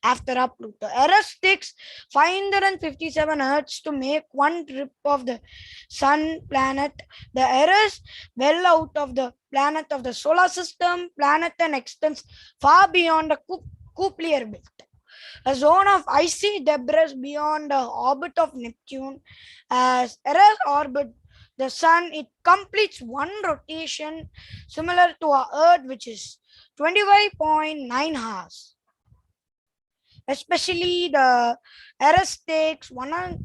after Pluto. Eris takes 557 Earths to make one trip of the Sun planet. The Eris well out of the planet of the solar system, planet and extends far beyond the Kuiper belt. A zone of icy debris beyond the orbit of Neptune. As Eris orbit the Sun, it completes one rotation similar to our Earth, which is 25.9 hours. Especially the Eris takes 1 hour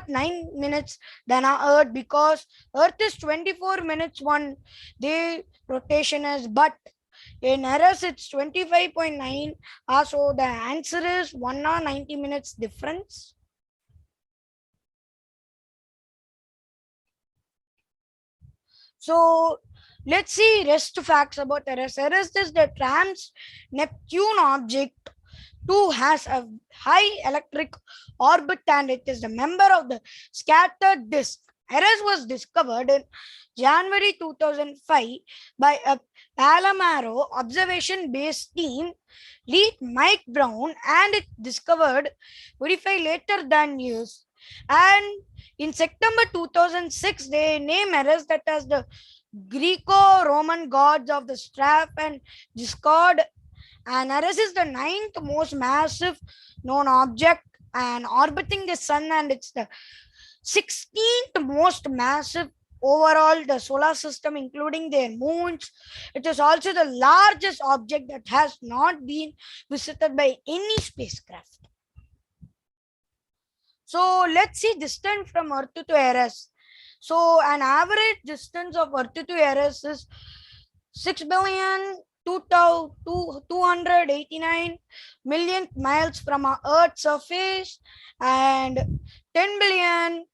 9 minutes than our Earth, because Earth is 24 minutes one day rotation is, but in Eris it's 25.9 hours. So the answer is 1 hour 90 minutes difference. So let's see rest facts about Eris. Eris is the trans-Neptune object 2 has a high electric orbit, and it is a member of the scattered disk. Eris was discovered in January 2005 by a Palomaro observation-based team lead Mike Brown, and it discovered verified later than years. And in September 2006, they named Eris that as the Greco-Roman gods of the Strap and Discord. And Eris is the 9th most massive known object and orbiting the Sun, and it's the 16th most massive overall the solar system, including their moons. It is also the largest object that has not been visited by any spacecraft. So let's see distance from Earth to Eris. So an average distance of Earth to Eris is 6,289 million miles from our Earth's surface, and 10 billion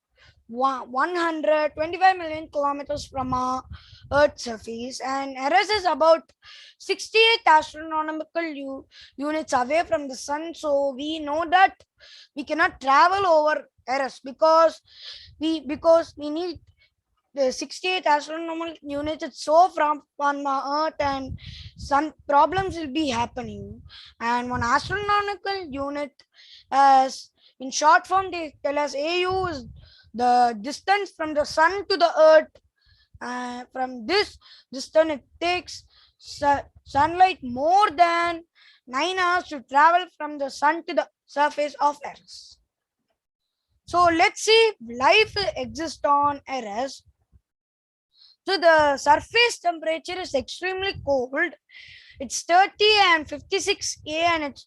125 million kilometers from our Earth's surface, and Eris is about 68 astronomical units away from the sun. So we know that we cannot travel over Eris because we need the 68 astronomical units. It's so from on our Earth, and some problems will be happening. And one astronomical unit, as in short form they tell us AU, is the distance from the sun to the Earth. From this distance it takes sunlight more than 9 hours to travel from the sun to the surface of Eris. So let's see if life exists on Eris. So the surface temperature is extremely cold. It's 30 and 56 A, and it's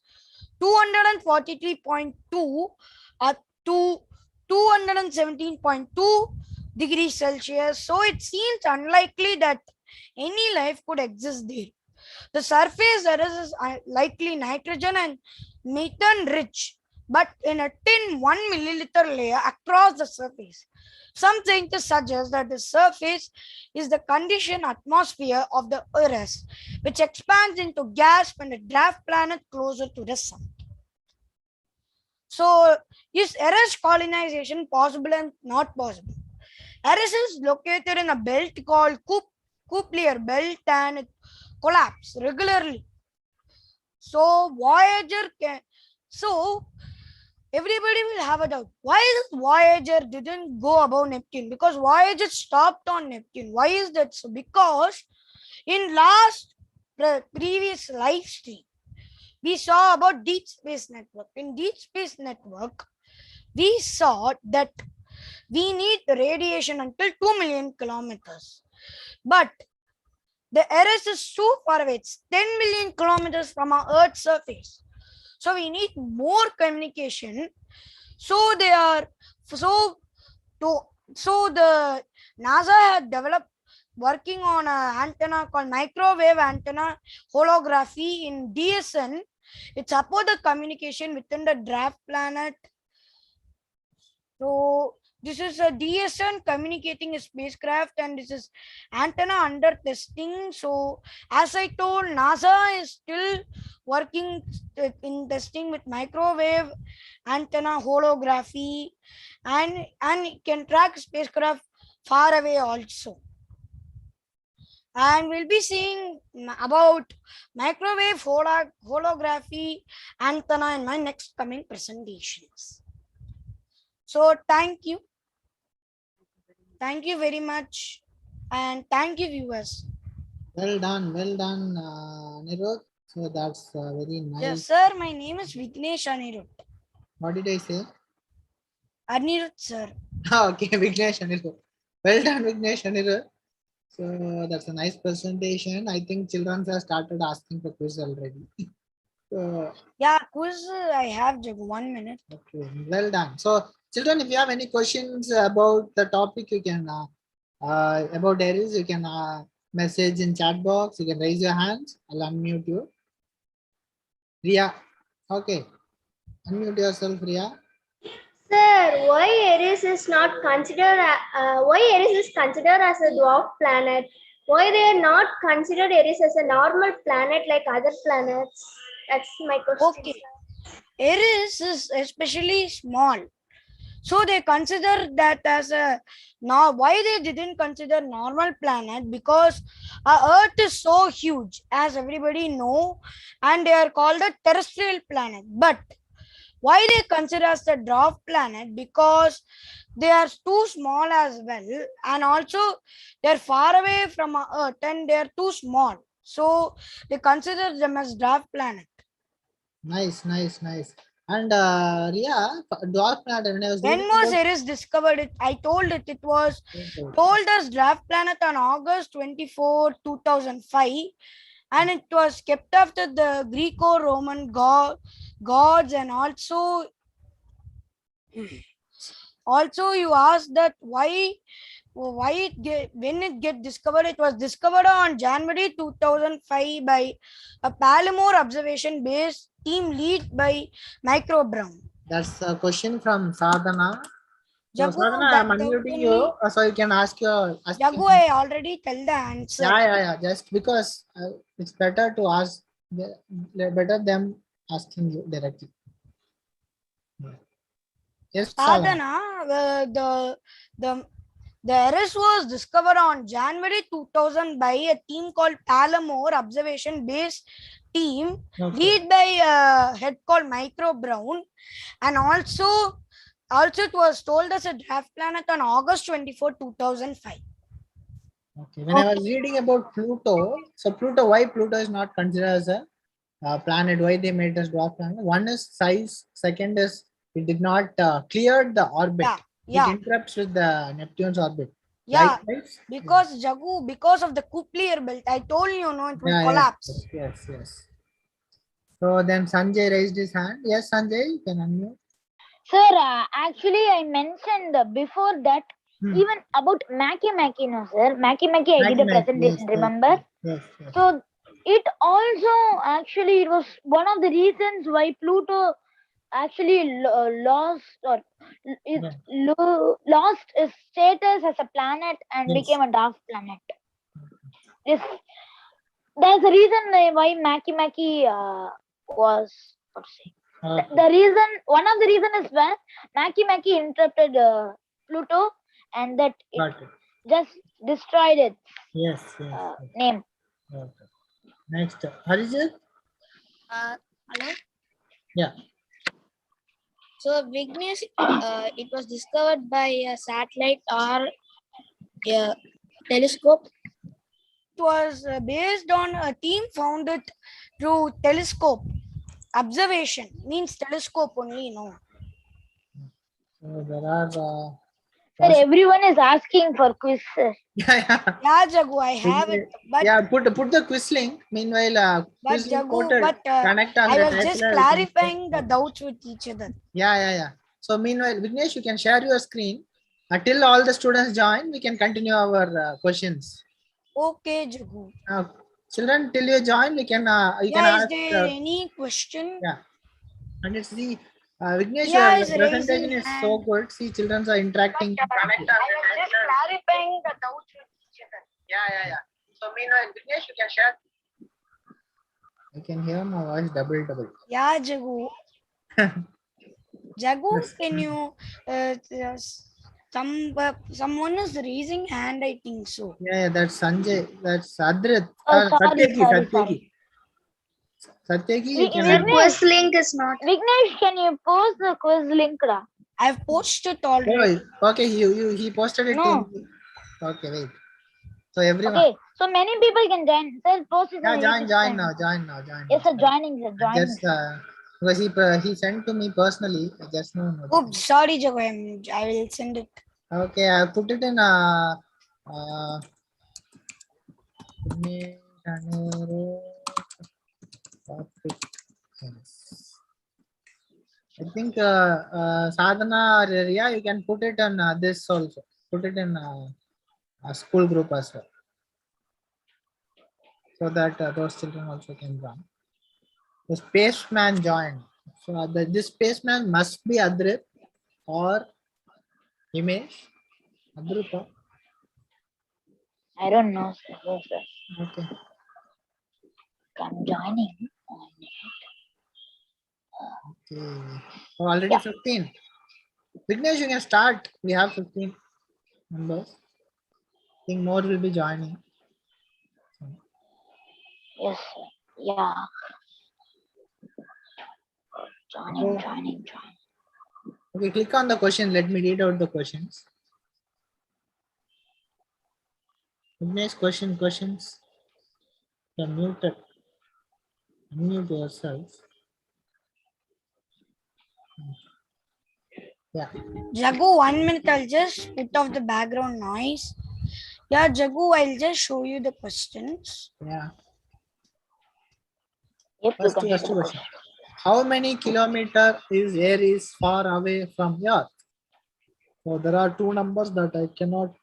243.2 up to 217.2 degrees Celsius. So it seems unlikely that any life could exist there. The surface is likely nitrogen and methane rich, but in a thin 1 milliliter layer across the surface. Some scientists suggest that the surface is the conditioned atmosphere of the Earth, which expands into gas when the dwarf planet closer to the sun. So, is Eris colonization possible and not possible? Eris is located in a belt called Kuiper Belt, and it collapses regularly. So, Voyager can. So, everybody will have a doubt. Why is Voyager didn't go above Neptune? Because Voyager stopped on Neptune. Why is that so? Because in previous live stream, we saw about Deep Space Network. In Deep Space Network, we saw that we need radiation until 2 million kilometers. But the Eris is too far away. It's 10 million kilometers from our Earth's surface. So we need more communication. So the NASA had developed working on an antenna called microwave antenna holography in DSN. It supports the communication within the dwarf planet. So this is a DSN communicating a spacecraft, and this is antenna under testing. So as I told, NASA is still working in testing with microwave antenna holography, and it can track spacecraft far away also. And we'll be seeing about microwave holography antenna in my next coming presentations. So thank you. Thank you very much. And thank you, viewers. Well done, Anirudh. So that's very nice. Yes, sir. My name is Vignesh Anirudh. What did I say? Anirudh, sir. Okay, Vignesh Anirudh. Well done, Vignesh Anirudh. So that's a nice presentation. I think children have started asking for quiz already. So, Yeah, quiz. I have just 1 minute. okay, well done. So children, if you have any questions about the topic, you can about Eris, you can message in chat box. You can raise your hands. I'll unmute you. Ria, okay, unmute yourself, Ria. Sir, why Eris is not considered? Why Eris is considered as a dwarf planet? Why they are not considered Eris as a normal planet like other planets? That's my question. Okay. Eris is especially small. So they consider that as a why they didn't consider normal planet, because our Earth is so huge, as everybody know, and they are called a terrestrial planet. But why they consider as the dwarf planet? Because they are too small as well, and also they're far away from our Earth and they're too small. So they consider them as dwarf planet. Nice. And Ria, dwarf planet. When was Eris discovered? I told it was told as dwarf planet on August 24, 2005, and it was kept after the Greco-Roman gods, and also you asked that when it get discovered. It was discovered on January 2005 by a Palomar observation based team lead by Micro Brown. That's a question from Sadhana. So, Jagu, Sadhana, I'm that unmuting only- you, so you can ask your. Jagu, I already tell the answer. Yeah. Just because it's better to ask, better them asking you directly. Yeah. Yes, Sadhana. Sadhana, the Eris was discovered on January 2000 by a team called Palomar Observation Base Team, Okay. led by a head called Micro Brown, and also it was told as a draft planet on August 24, 2005. Okay. When I was reading about Pluto, so Pluto, why Pluto is not considered as a planet? Why they made us dwarf planet? One is size. Second is it did not clear the orbit. Yeah. It interrupts with the Neptune's orbit. Yeah, Likewise, because Jagu, because of the Kuplier belt, I told you, no, it will yeah, collapse. Yes. So then Sanjay raised his hand. Yes, Sanjay, you can unmute. Sir, actually, I mentioned before that even about Maki, no, sir. Maki, I did a presentation, remember? Yes. So it also actually it was one of the reasons why Pluto actually lost or lost its status as a planet and became a dwarf planet. There's a reason why Maki was what to say. The reason, one of the reason is when Maki interrupted Pluto and that it just destroyed its name. Okay. Next, Harijit. Hello. Yeah. So Vignesh, it was discovered by a satellite or a telescope. It was based on a team found it through telescope. Observation means telescope only, no. So there are. Sir, everyone is asking for quiz, sir. Yeah, Jagu, I have it. But yeah, put the quiz link. Meanwhile, quiz link quoted, connect I was just clarifying the doubts with each other. Yeah. So meanwhile, Vignesh, you can share your screen. Until all the students join, we can continue our questions. Okay, Jagu. Children, till you join, we can. You can ask. Is there any question? Yeah. And it's the Vignesh, Yeah, your presentation is so good. See, children are interacting. I was just clarifying the doubts with each other. Yeah. So meanwhile, Vignesh, you can share. I can hear my voice double. Yeah, Jagu. Jagu, can you? Someone is raising hand, I think so. Yeah, that's Sanjay. That's Adrit. Sorry. Satyaki, The quiz link is not. Vignesh, can you post the quiz link? I've posted already. Okay, he posted it. No. Okay, wait. So everyone. Okay, so many people can join. Sir, post it. Yeah, join now. Yes, sir, joining. Just because he sent to me personally. Just no. Oops, sorry, Jagu. I will send it. Okay, I put it in I think Sadhana or Riya, you can put it on this also. Put it in a school group as well, so that those children also can join. The spaceman joined. So this spaceman must be Adrit or Himesh. Adrit. I don't know, sir. Okay. I'm joining. Okay. Oh, already 15. Vignesh, you can start. We have 15 members. I think more will be joining. Yes, sir. Yeah. Joining. Okay, click on the question. Let me read out the questions. Vignesh, questions. You're muted. Unmute yourself. Yeah. Jagu, 1 minute. I'll just put off the background noise. Yeah, Jagu, I'll just show you the questions. Yeah. Yep, First question. How many kilometers is air is far away from Earth? So there are two numbers that I cannot.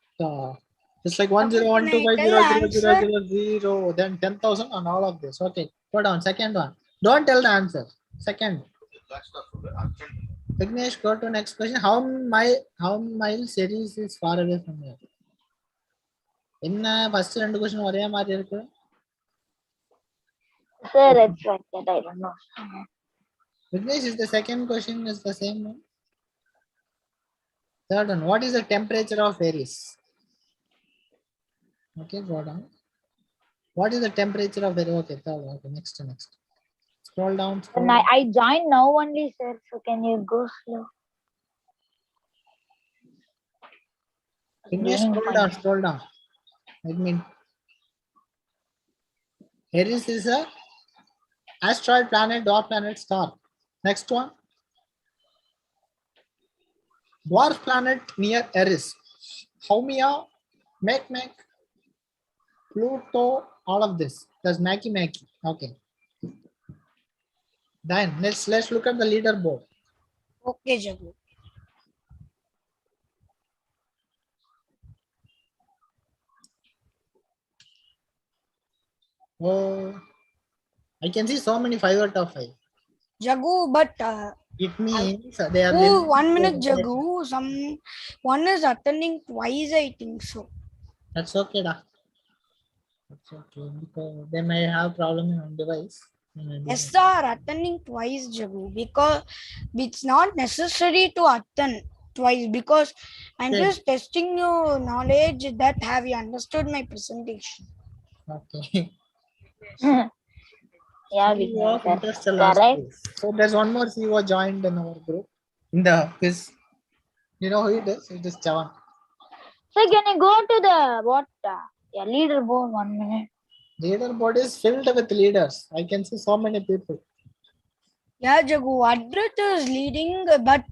It's like 101250000, then 10,000 and all of this. Okay, go down. Second one. Don't tell the answer. Second. Vignesh, go to next question. How miles Eris is far away from here? என்ன first ரெண்டு question ஒரே மாதிரி இருக்கு. Sir, it's like that. I don't know. Vignesh, is the second question is the same one? Third one, what is the temperature of Eris? Okay, go down. What is the temperature of Eris? Okay, third one. Okay, next. Scroll down. Scroll And down. I joined now only, sir. So can you go slow? Vignesh, scroll down. I mean, Eris is a asteroid, planet, dwarf planet, star. Next one. Dwarf planet near Eris. Haumea, Makemake, Pluto, all of this. That's Makemake. Okay. Then let's look at the leaderboard. Okay, Jagu. Oh, I can see so many 5 out of 5. Jagu, but It means they are. oh, 1 minute, Jagu. One is attending twice, I think so. That's okay, da. That's okay because they may have problem on device. Yes, are attending twice, Jagu, because it's not necessary to attend twice because I'm Okay. just testing your knowledge that have you understood my presentation. Okay. Yeah, CEO Vignesh, of that's Interstellar correct. Space. So there's one more CEO joined in our group in the quiz. You know who it is? It is Chavan. So can you go to the leaderboard 1 minute? Leaderboard is filled with leaders. I can see so many people. Yeah, Jagu, Adrit is leading, but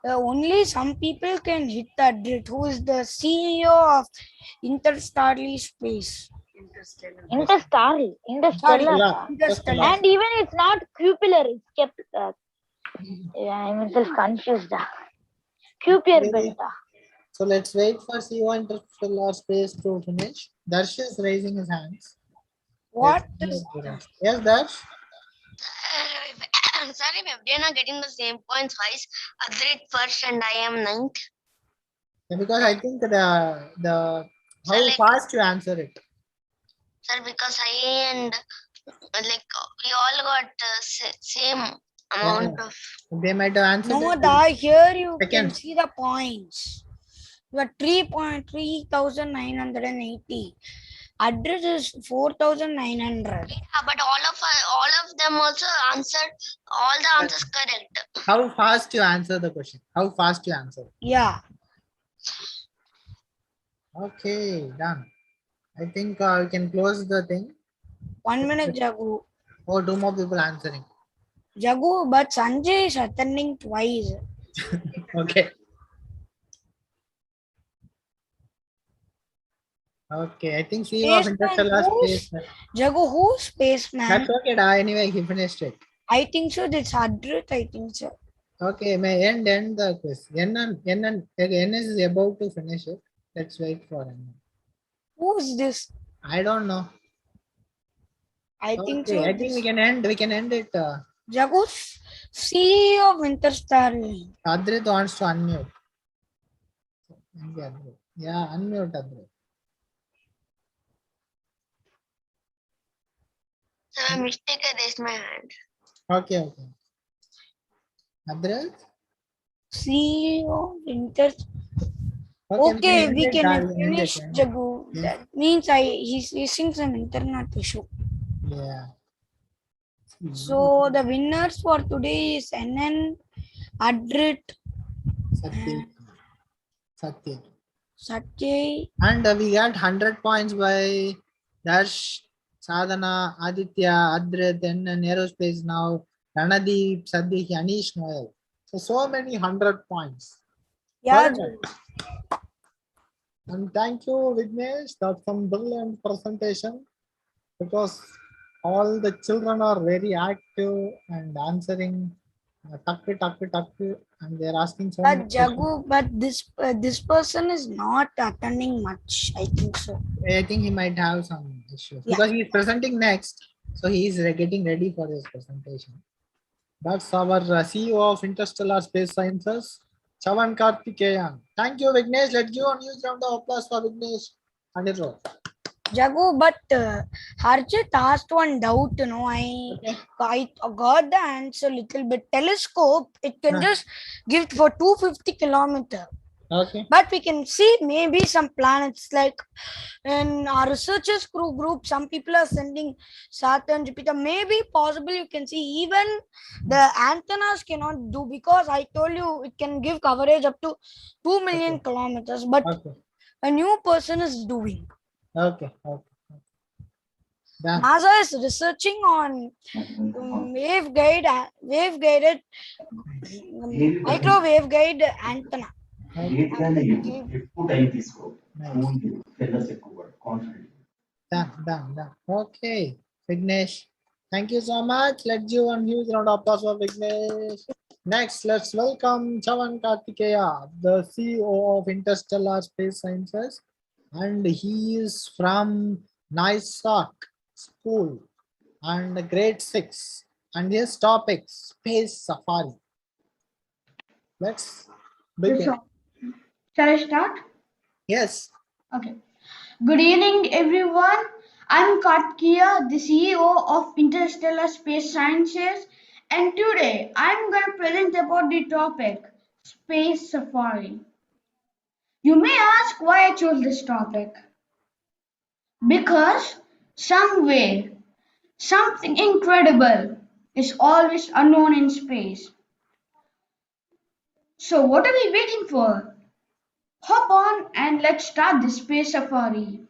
only some people can hit Adrit, who is the CEO of Interstellar Space. Interstellar. Stellar. Interstellar. And even it's not cupular, it's kept. Yeah, I'm myself confused. Cupier Really? beta. So let's wait for CEO Interstellar Space to finish. Darsh is raising his hands. What Let's is see. Yes, Darsh. Sorry, ma'am. We are not getting the same points twice. Adrit first and I am ninth. Yeah, because I think the how So, like- fast you answer it. Sir, because I and like we all got same amount of. They might have answered no? it. Here you can Seconds. see the points. You are 3,3980. Adrit is 4,900. Yeah, but all of them also answered all the answers correct. How fast you answer the question? How fast you answer? Yeah. Okay, done. I think we can close the thing. 1 minute, Jagu. Oh, 2 more people answering. Jagu, but Sanjay is attending twice. Okay. Okay, I think CEO of Spaceman, Interstellar who's- Space. Jagu, who's spaceman? That's okay, da. Anyway, he finished it. I think so. That's Adrit, I think so. Okay, may end the quiz. N is about to finish it. Let's wait for him. Who's this? I don't know. I think Okay, so. I think we can end it. Jagu, CEO of Interstellar. Adrit wants to unmute. Yeah, unmute Adrit. So by mistake I raised my hand. Okay. Adrit? CEO of Interstellar. Okay, we can finish, Jagu. That means he's facing some internet issue. Yeah. So the winners for today is NN, Adrit, Satya. Satyay. And we got 100 points by Darsh, Sadhana, Aditya, Adrit, NN, Aerospace now, Ranadeep, Sadhik, Anish, Noel. So many 100 points. Yeah, Very nice. And thank you, Vignesh. That's some brilliant presentation because all the children are very active and answering tuck, and they're asking so but many Jagu, but this person is not attending much. I think so. questions. I think he might have some issues Yeah. because he's presenting next. So he's getting ready for his presentation. That's our CEO of Interstellar Space Sciences, Chavan Karthikeyan. Thank you, Vignesh. Let's give a huge round of applause for Vignesh and his role. Jagu, but Harjit asked one doubt, I got the answer a little bit. Telescope, it can just give for 250 kilometers. Okay. But we can see maybe some planets like in our researchers group, some people are sending Saturn, Jupiter. Maybe possible you can see even the antennas cannot do, because I told you it can give coverage up to 2 million kilometers. But a new person is doing. Okay. NASA is researching on wave-guided microwave guide antenna. Done. Okay, Vignesh. Thank you so much. Let's give one huge round of applause for Vignesh. Next, let's welcome Chavan Karthikeya, the CEO of Interstellar Space Sciences, and he is from NISAC School and grade 6, and his topic space safari. Let's begin. Shall I start? Yes. Okay. Good evening, everyone. I'm Karthikeya, the CEO of Interstellar Space Sciences, and today I'm going to present about the topic space safari. You may ask why I chose this topic. Because somewhere, something incredible is always unknown in space. So what are we waiting for? Hop on and let's start the space safari.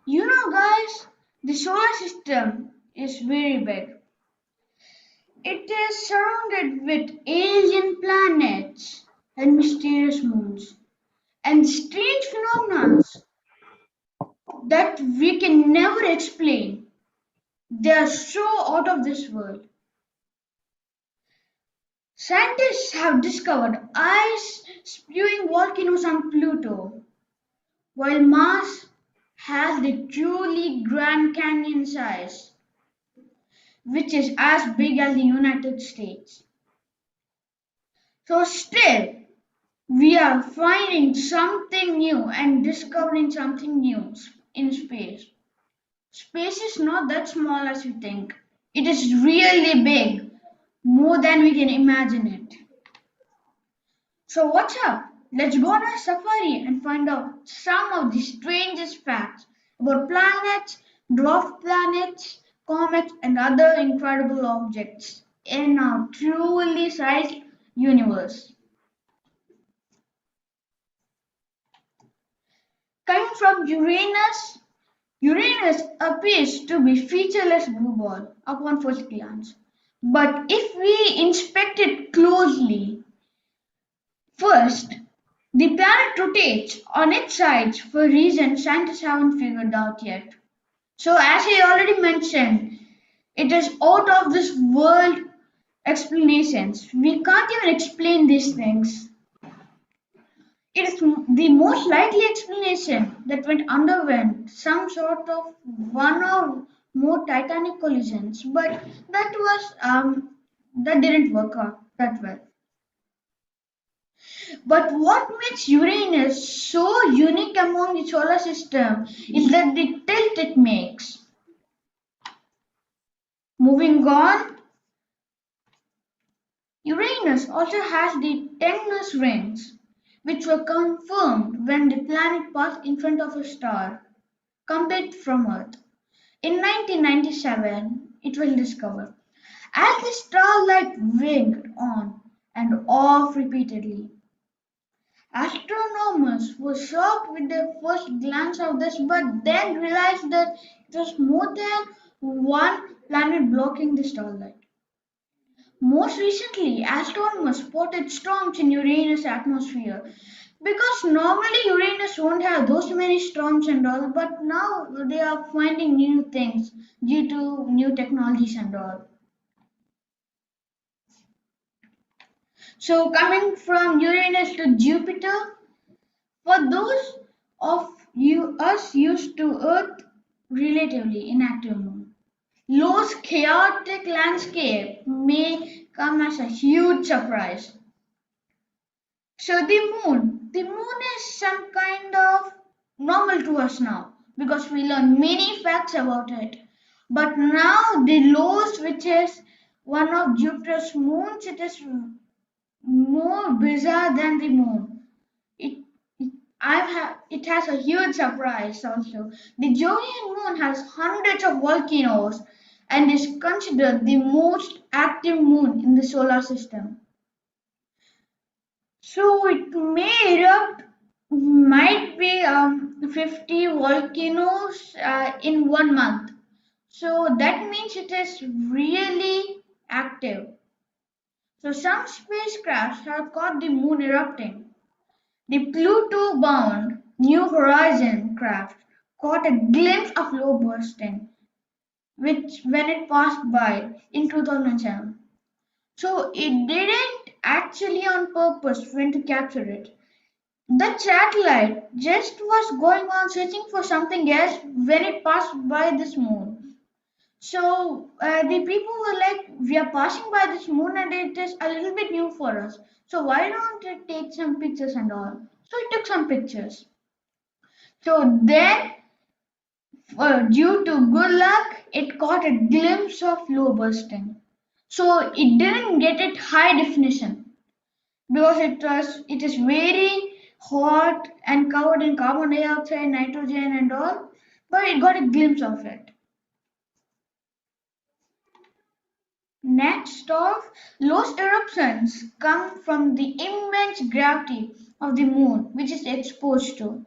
You know, guys, the solar system is very big. It is surrounded with alien planets and mysterious moons and strange phenomena that we can never explain. They are so out of this world. Scientists have discovered ice spewing volcanoes on Pluto, while Mars has the truly Grand Canyon size, which is as big as the United States. So still, we are finding something new and discovering something new in space. Space is not that small as we think. It is really big, more than we can imagine it. So what's up? Let's go on a safari and find out some of the strangest facts about planets, dwarf planets, comets, and other incredible objects in our truly sized universe. Coming from Uranus, Uranus appears to be featureless blue ball upon first glance. But if we inspect it closely, first, the planet rotates on its sides for reasons scientists haven't figured out yet. So as I already mentioned, it is out of this world explanations. We can't even explain these things. It is the most likely explanation that underwent some sort of one or more titanic collisions, but that didn't work out that well. But what makes Uranus so unique among the solar system is that the tilt it makes. Moving on, Uranus also has the tenuous rings, which were confirmed when the planet passed in front of a star, complete from Earth. In 1997, it was discovered. As the starlight winked on and off repeatedly, astronomers were shocked with their first glance of this, but then realized that it was more than one planet blocking the starlight. Most recently, astronomers spotted storms in Uranus' atmosphere. Because normally Uranus won't have those many storms and all, but now they are finding new things due to new technologies and all. So coming from Uranus to Jupiter, for those of us used to Earth, relatively inactive moon. Lo's chaotic landscape may come as a huge surprise. So the moon is some kind of normal to us now because we learn many facts about it. But now the Los, which is one of Jupiter's moons, it is more bizarre than the moon. It has a huge surprise also. The Jovian moon has hundreds of volcanoes and is considered the most active moon in the solar system. So it may erupt, might be 50 volcanoes in 1 month. So that means it is really active. So some spacecrafts have caught the moon erupting. The Pluto-bound New Horizon craft caught a glimpse of low bursting, which when it passed by in 2007. So it didn't actually on purpose when to capture it. The satellite just was going on searching for something else when it passed by this moon. So the people were like, we are passing by this moon and it is a little bit new for us. So why don't it take some pictures and all? So it took some pictures. So then, due to good luck, it caught a glimpse of low bursting. So it didn't get it high definition because it is very hot and covered in carbon dioxide, nitrogen and all, but it got a glimpse of it. Next off, Los eruptions come from the immense gravity of the moon which is exposed to.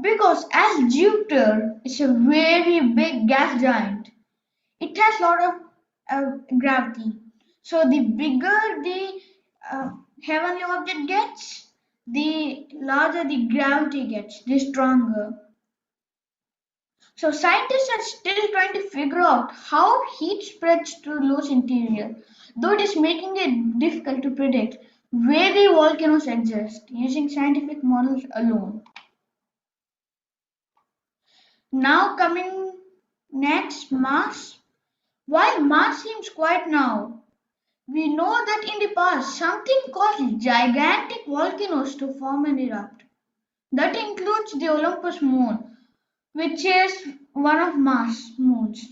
Because as Jupiter is a very big gas giant, it has a lot of gravity. So the bigger the heavenly object gets, the larger the gravity gets, the stronger. So scientists are still trying to figure out how heat spreads to Lo's interior, though it is making it difficult to predict where the volcanoes exist using scientific models alone. Now coming next, Mars. While Mars seems quiet now, we know that in the past something caused gigantic volcanoes to form and erupt. That includes the Olympus moon, which is one of Mars' moons.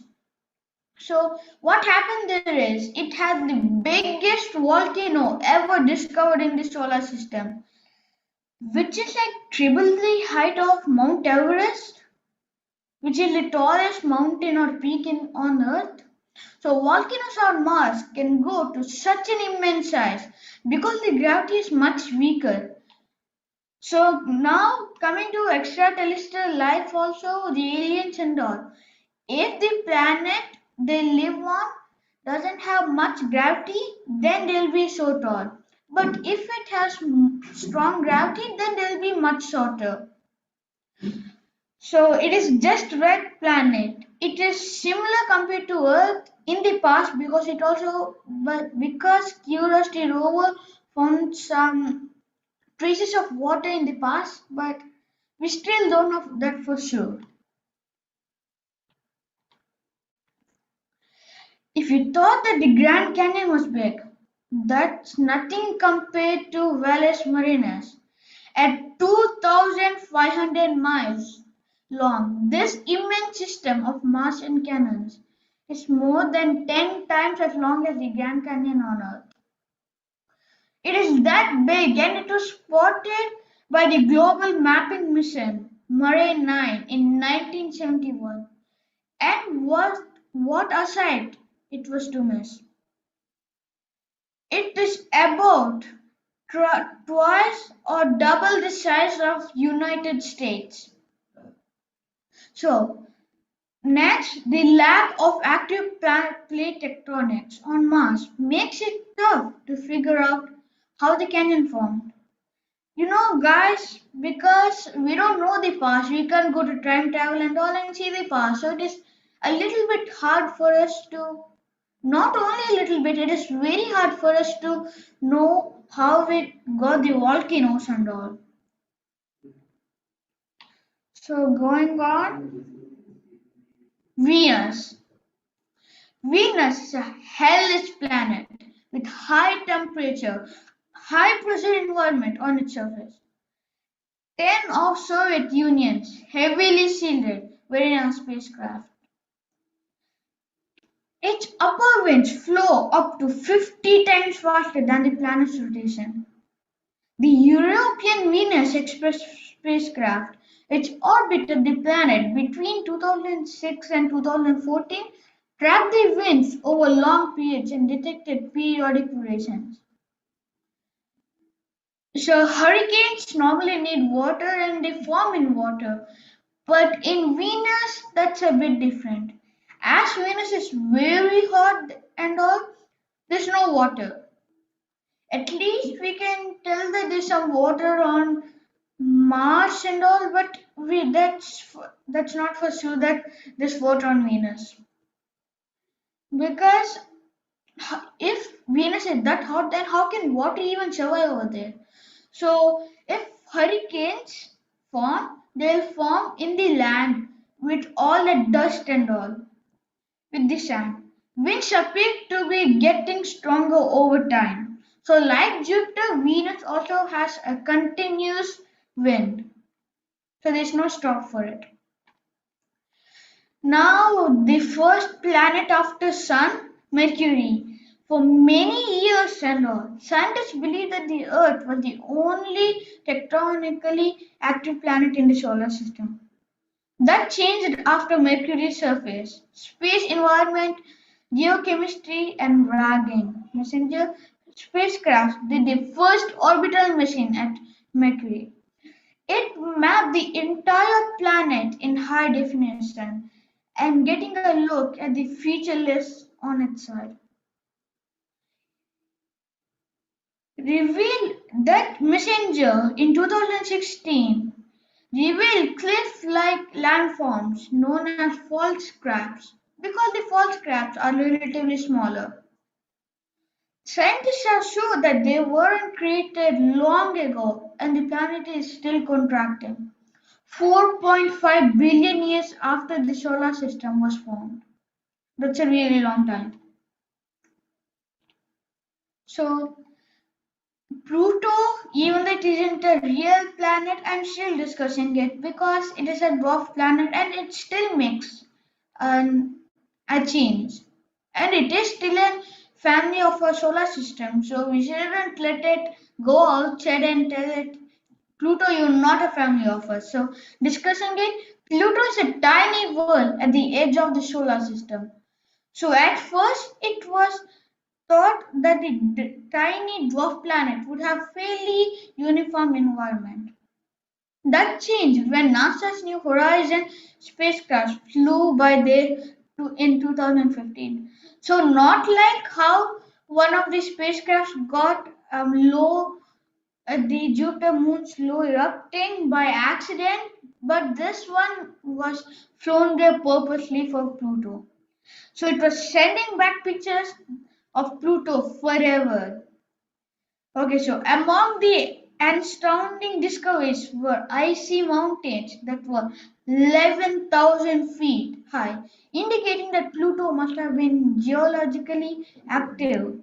So what happened there is it has the biggest volcano ever discovered in the solar system, which is like triple the height of Mount Everest, which is the tallest mountain or peak on Earth. So volcanoes on Mars can go to such an immense size because the gravity is much weaker. So now coming to extraterrestrial life also, the aliens and all. If the planet they live on doesn't have much gravity, then they'll be so tall. But if it has strong gravity, then they'll be much shorter. So it is just red planet. It is similar compared to Earth in the past because because Curiosity rover found some traces of water in the past, but we still don't know that for sure. If you thought that the Grand Canyon was big, that's nothing compared to Valles Marineris. At 2,500 miles long, this immense system of Martian canyons is more than 10 times as long as the Grand Canyon on Earth. It is that big and it was spotted by the global mapping mission Murray 9 in 1971. And what a sight it was to miss. It is about twice or double the size of United States. So, next, the lack of active plate tectonics on Mars makes it tough to figure out how the canyon formed. You know, guys, because we don't know the past, we can't go to time travel and all and see the past. So it is a little bit hard for us to, not only a little bit, it is very hard for us to know how we got the volcanoes and all. So going on, Venus. Venus is a hellish planet with high temperature, high pressure environment on its surface. 10 of Soviet Union's heavily shielded Venus spacecraft. Its upper winds flow up to 50 times faster than the planet's rotation. The European Venus Express spacecraft, which orbited the planet between 2006 and 2014, tracked the winds over long periods and detected periodic variations. So hurricanes normally need water and they form in water, but in Venus that's a bit different. As Venus is very hot and all, there's no water. At least we can tell that there's some water on Mars and all, but that's not for sure that there's water on Venus. Because if Venus is that hot, then how can water even survive over there? So if hurricanes form, they'll form in the land with all the dust and all, with the sand. Winds appear to be getting stronger over time. So like Jupiter, Venus also has a continuous wind. So there's no stop for it. Now the first planet after Sun, Mercury. For many years and all, scientists believed that the Earth was the only tectonically active planet in the solar system. That changed after Mercury's surface, space environment, geochemistry, and Dragon Messenger spacecraft did the first orbital mission at Mercury. It mapped the entire planet in high definition and getting a look at the featureless on its side. Revealed that messenger in 2016 revealed cliff-like landforms known as fault scarps because the fault scarps are relatively smaller. Scientists have shown that they weren't created long ago and the planet is still contracting. 4.5 billion years after the solar system was formed. That's a really long time. So Pluto, even though it isn't a real planet, I'm still discussing it because it is a dwarf planet and it still makes a change. And it is still a family of our solar system, so we shouldn't let it go outside and tell it, Pluto, you're not a family of us. So discussing it, Pluto is a tiny world at the edge of the solar system. So at first it was thought that the tiny dwarf planet would have fairly uniform environment. That changed when NASA's New Horizon spacecraft flew by there in 2015. So not like how one of the spacecrafts got low the Jupiter moon's low erupting by accident, but this one was flown there purposely for Pluto. So it was sending back pictures of Pluto forever. Okay, so among the astounding discoveries were icy mountains that were 11,000 feet high, indicating that Pluto must have been geologically active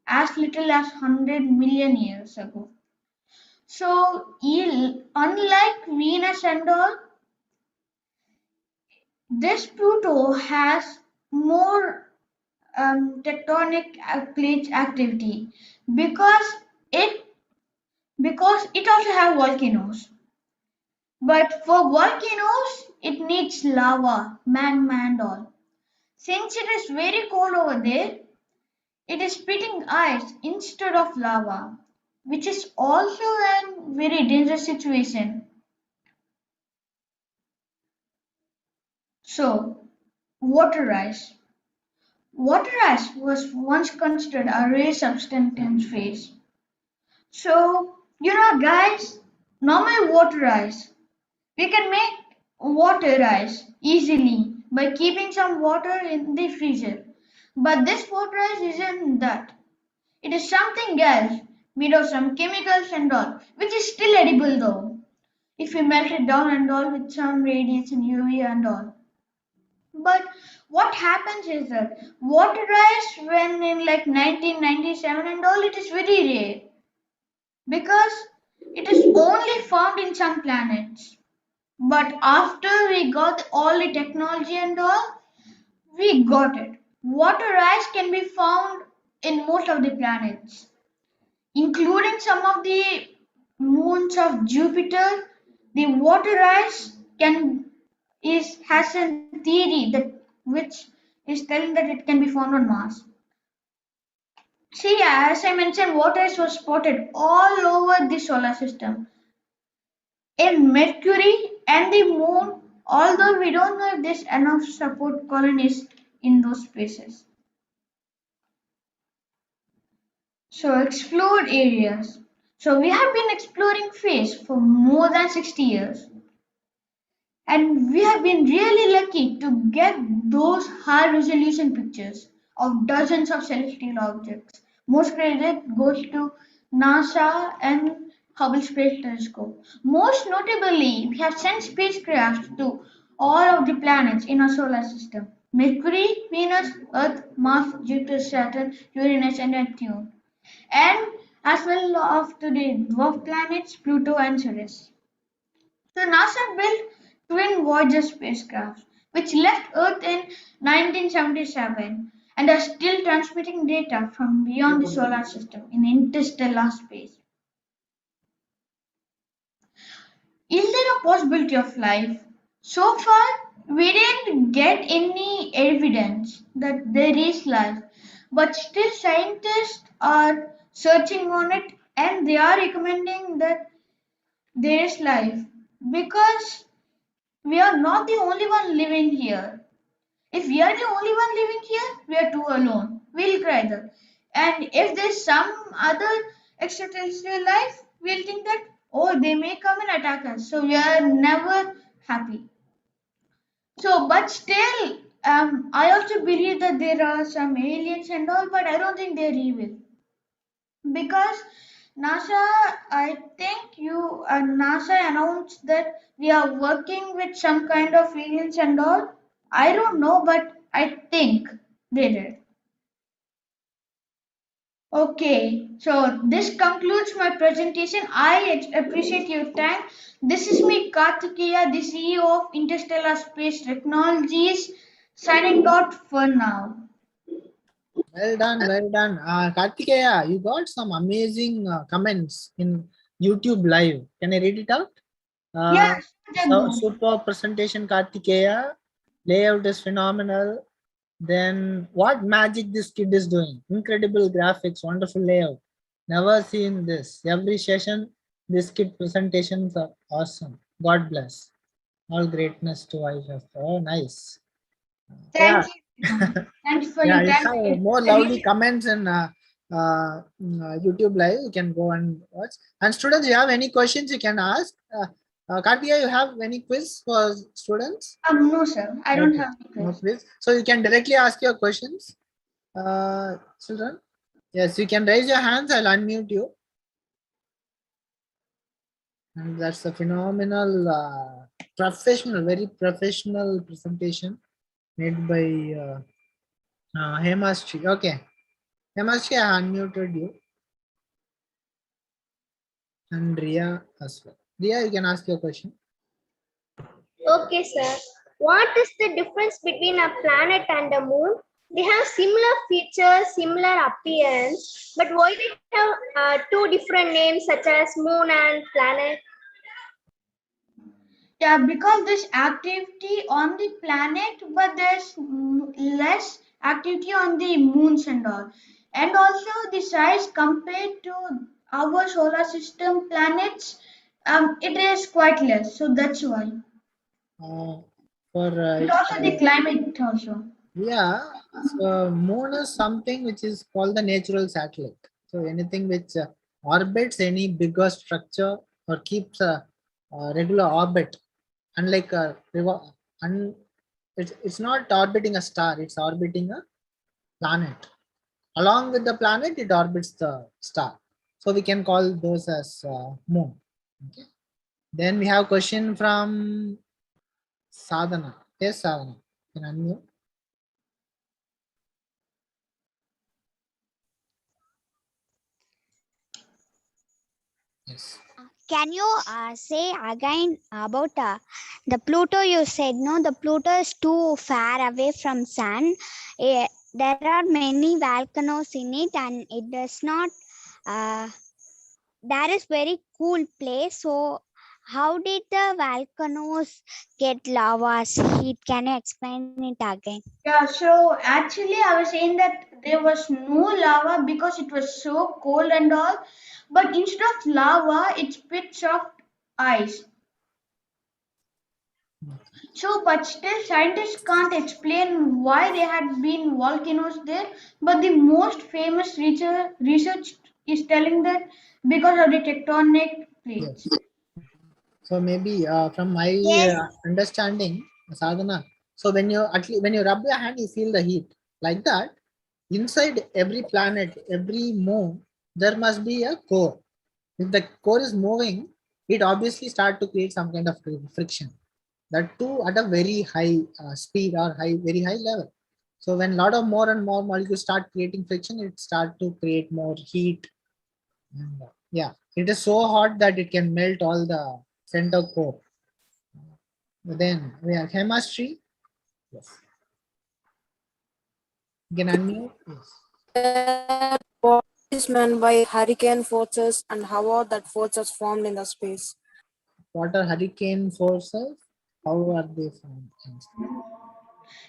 as little as 100 million years ago. So, unlike Venus and all, this Pluto has more tectonic plate activity because it also has volcanoes. But for volcanoes, it needs lava, magma and all. Since it is very cold over there, it is spitting ice instead of lava, which is also a very dangerous situation. So, water ice. Water ice was once considered a rare substance in space. So, guys, normal water ice. We can make water ice easily by keeping some water in the freezer. But this water ice isn't that. It is something else, made of some chemicals and all, which is still edible though, if we melt it down and all with some radiation UV and all. But what happens is that water ice, when in like 1997 and all, it is very rare because it is only found in some planets. But after we got all the technology and all, we got it. Water ice can be found in most of the planets, including some of the moons of Jupiter. The water ice has a theory that which is telling that it can be found on Mars. See, as I mentioned, water ice was spotted all over the solar system. In Mercury and the Moon, although we don't know if there's enough support colonies in those spaces. So explored areas. So we have been exploring space for more than 60 years. And we have been really lucky to get those high resolution pictures of dozens of celestial objects. Most credit goes to NASA and Hubble Space Telescope. Most notably, we have sent spacecraft to all of the planets in our solar system: Mercury, Venus, Earth, Mars, Jupiter, Saturn, Uranus, and Neptune, and as well of to the dwarf planets Pluto and Ceres. So NASA built twin Voyager spacecraft, which left Earth in 1977 and are still transmitting data from beyond the solar system in interstellar space. Is there a possibility of life? So far, we didn't get any evidence that there is life, but still scientists are searching on it and they are recommending that there is life because we are not the only one living here. If we are the only one living here, we are too alone. We'll cry that. And if there's some other extraterrestrial life, we'll think that, oh, they may come and attack us. So we are never happy. So, but still, I also believe that there are some aliens and all, but I don't think they're evil. Because NASA, I think NASA announced that we are working with some kind of aliens and all. I don't know, but I think they did. Okay, so this concludes my presentation. I appreciate your time. This is me, Kartikeya, the CEO of Interstellar Space Technologies, signing out for now. Well done, well done. Kartikeya, you got some amazing comments in YouTube live. Can I read it out? Yes. So, super presentation, Kartikeya. Layout is phenomenal. Then what magic this kid is doing. Incredible graphics, wonderful layout. Never seen this. Every session, this kid presentations are awesome. God bless. All greatness to IFF. Oh, nice. Thank you. Thanks for Yeah, your you time. have more lovely comments in YouTube live. You can go and watch. And students, you have any questions you can ask. Kartikeya, you have any quiz for students? No, sir. I don't have any quiz. No quiz. So you can directly ask your questions, children. Yes, you can raise your hands. I'll unmute you. And that's a phenomenal, professional, very professional presentation made by Hemashri. Okay. Hemashri, I unmuted you. And Ria as well. Ria, you can ask your question. Okay, sir. What is the difference between a planet and a moon? They have similar features, similar appearance, but why they have two different names such as moon and planet? Yeah, because there's activity on the planet, but there's less activity on the moons and all. And also the size compared to our solar system planets, it is quite less. So that's why. And also the climate also. Yeah, so moon is something which is called the natural satellite. So anything which orbits any bigger structure or keeps a regular orbit, unlike a it's not orbiting a star, it's orbiting a planet. Along with the planet, it orbits the star. So we can call those as moon. Okay. Then we have question from Sadhana. Yes, Sadhana. Can unmute. Yes. Can you say again about the Pluto? You said no, the Pluto is too far away from sun. There are many volcanoes in it, and it does not. That is very cool place. So, how did the volcanoes get lava's heat? Can you explain it again? Yeah, so actually, I was saying that there was no lava because it was so cold and all, but instead of lava, it spits off ice. So, but still, scientists can't explain why there had been volcanoes there. But the most famous research is telling that because of the tectonic plates. Yes. So maybe from my Yes. understanding, Sadhana. So when you rub your hand, you feel the heat. Like that, inside every planet, every moon, there must be a core. If the core is moving, it obviously start to create some kind of friction. That too at a very high speed or very high level. So when a lot of more and more molecules start creating friction, it start to create more heat. And, yeah, it is so hot that it can melt all the center core. Then we have chemistry. Yes. You can unmute. Yes. What is meant by hurricane forces and how are that forces formed in the space? What are hurricane forces? How are they formed?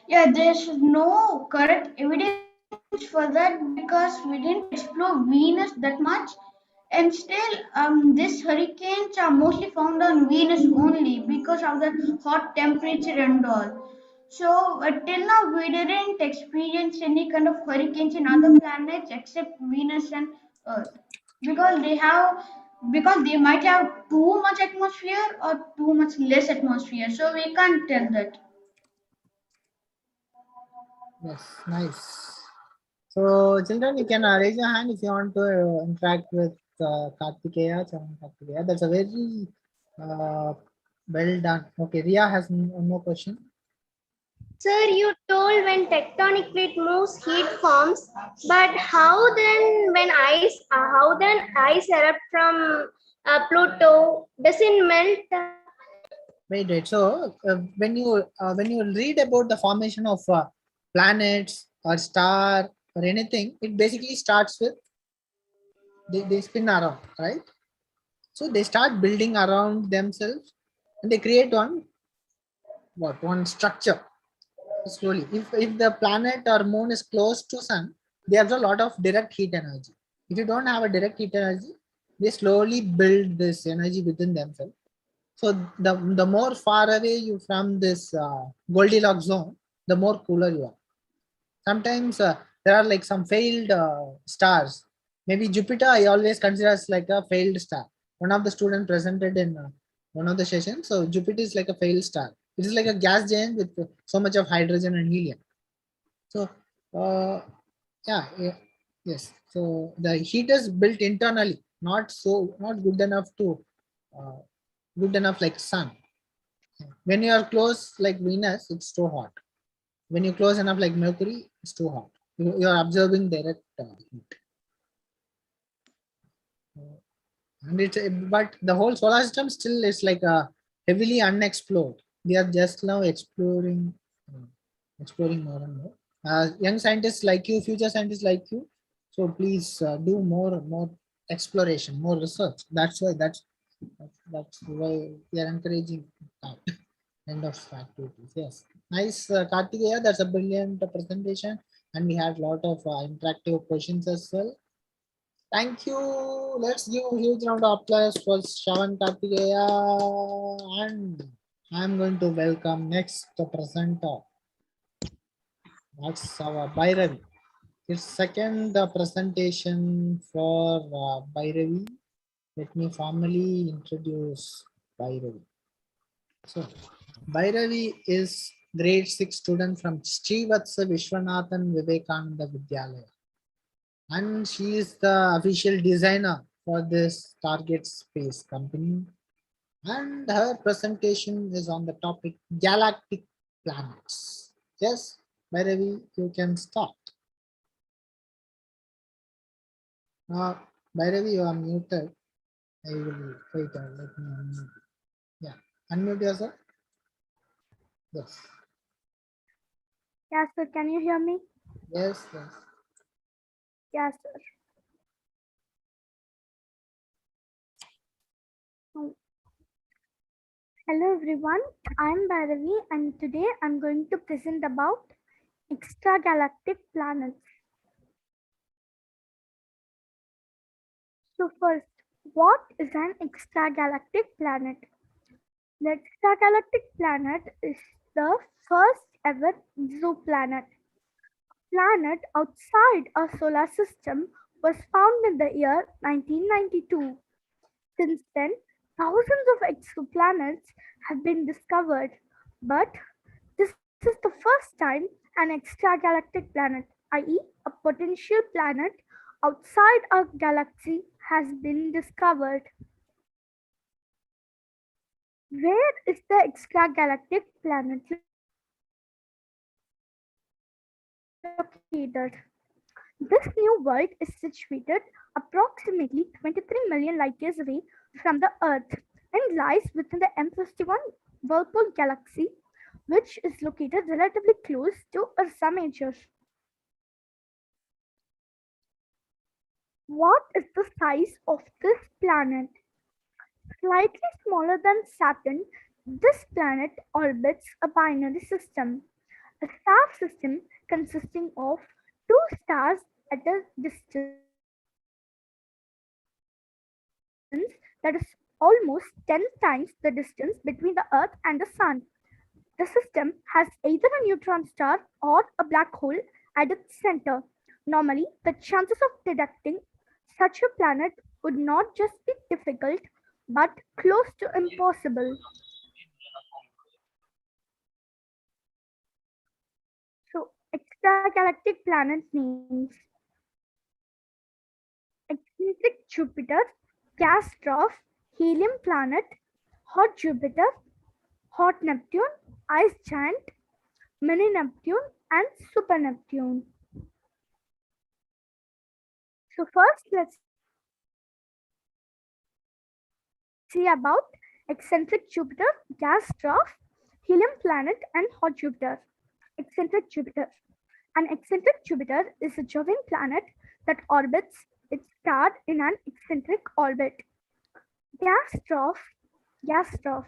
Yeah, there's no correct evidence for that because we didn't explore Venus that much. And still, these hurricanes are mostly found on Venus only because of the hot temperature and all. So, till now, we didn't experience any kind of hurricanes in other planets except Venus and Earth because they might have too much atmosphere or too much less atmosphere. So, we can't tell that. Yes, nice. So children, you can raise your hand if you want to interact with Kartikeya, Charan Kartikeya. That's a very well done. Okay, Ria has one more question. Sir, you told when tectonic plate moves, heat forms, but how then ice erupt from Pluto? Does it melt? Wait. So when you read about the formation of planets or star or anything, it basically starts with they spin around, right? So they start building around themselves and they create one structure slowly. If the planet or moon is close to sun, they have a lot of direct heat energy. If you don't have a direct heat energy, they slowly build this energy within themselves. So the more far away you from this Goldilocks zone, the more cooler you are. Sometimes there are like some failed stars. Maybe Jupiter I always consider as like a failed star. One of the students presented in one of the sessions. So Jupiter is like a failed star. It is like a gas giant with so much of hydrogen and helium. So yeah, yes. So the heat is built internally, not good enough to uh, good enough like sun. When you are close like Venus, it's too hot. When you close enough like Mercury, it's too hot. You are observing direct heat. And it's but the whole solar system still is like a heavily unexplored. We are just now exploring more and more. Young scientists like you, future scientists like you, so please do more exploration, more research. That's why we are encouraging that kind of activities. Yes, nice, Kartikeya. That's a brilliant presentation, and we had a lot of interactive questions as well. Thank you. Let's give a huge round of applause for Shravan Kartikeya. And I'm going to welcome next presenter. That's our Bhairavi. It's second presentation for Bhairavi. Let me formally introduce Bhairavi. So, Bhairavi is grade 6 student from Srivatsa Vishwanathan Vivekananda Vidyalaya. And she is the official designer for this Target Space company. And her presentation is on the topic galactic planets. Yes, Bhairavi, you can start. Bhairavi, you are muted. I will wait. Let me unmute. Yeah, unmute yourself. Yes, Yes, sir. Can you hear me? yes, yes. Yes, sir. Hello, everyone. I'm Bhairavi, and today I'm going to present about extragalactic planets. So first, what is an extragalactic planet? The extragalactic planet is the first ever exoplanet. Planet outside our solar system was found in the year 1992. Since then, thousands of exoplanets have been discovered, but this is the first time an extragalactic planet, i.e., a potential planet outside our galaxy, has been discovered. Where is the extragalactic planet located? This new world is situated approximately 23 million light years away from the Earth and lies within the M51 Whirlpool galaxy, which is located relatively close to Ursa Major. What is the size of this planet? Slightly smaller than Saturn, this planet orbits a binary system, a star system consisting of two stars at a distance that is almost 10 times the distance between the Earth and the Sun. The system has either a neutron star or a black hole at its center. Normally, the chances of detecting such a planet would not just be difficult, but close to impossible. So, extragalactic planet names: eccentric Jupiter, gas dwarf, helium planet, hot Jupiter, hot Neptune, ice giant, mini Neptune, and super Neptune. So first, let's see about eccentric Jupiter, gas dwarf, helium planet, and hot Jupiter. Eccentric Jupiter. An eccentric Jupiter is a Jovian planet that orbits its star in an eccentric orbit. Gas dwarf. Gas dwarf.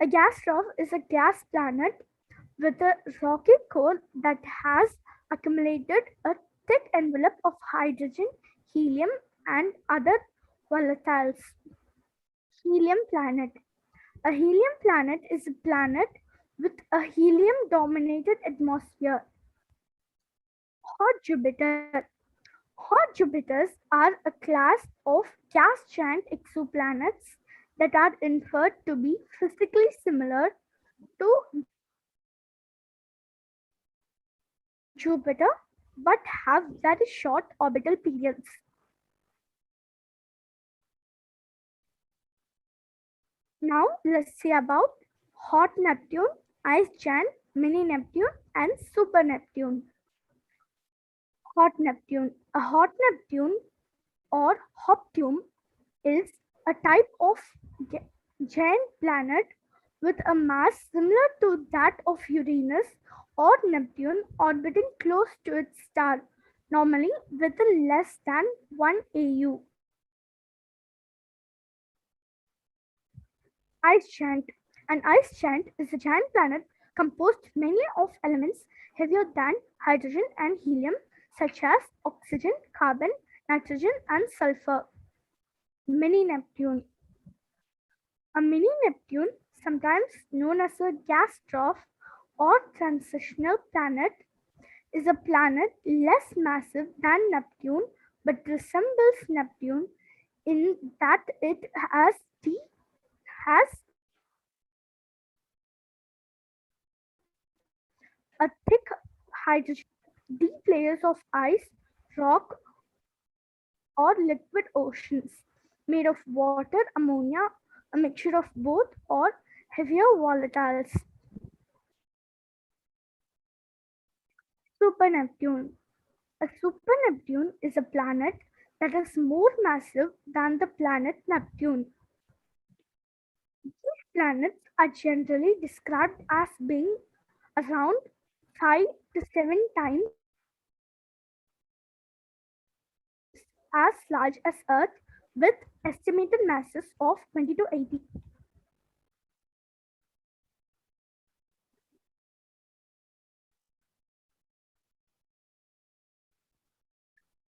A gas dwarf is a gas planet with a rocky core that has accumulated a thick envelope of hydrogen, helium, and other volatiles. Helium planet. A helium planet is a planet with a helium-dominated atmosphere. Hot Jupiter. Hot Jupiters are a class of gas giant exoplanets that are inferred to be physically similar to Jupiter but have very short orbital periods. Now let's see about hot Neptune, ice giant, mini Neptune, and super Neptune. Hot Neptune. A hot Neptune or Hoptune is a type of giant planet with a mass similar to that of Uranus or Neptune orbiting close to its star, normally with less than 1 AU. Ice giant. An ice giant is a giant planet composed mainly of elements heavier than hydrogen and helium, such as oxygen, carbon, nitrogen, and sulfur. Mini Neptune. A mini Neptune, sometimes known as a gas dwarf or transitional planet, is a planet less massive than Neptune but resembles Neptune in that it has a thick hydrogen, deep layers of ice, rock, or liquid oceans made of water, ammonia, a mixture of both, or heavier volatiles. Super Neptune. A super Neptune is a planet that is more massive than the planet Neptune. These planets are generally described as being around 5 to 7 times as large as Earth, with estimated masses of 20 to 80.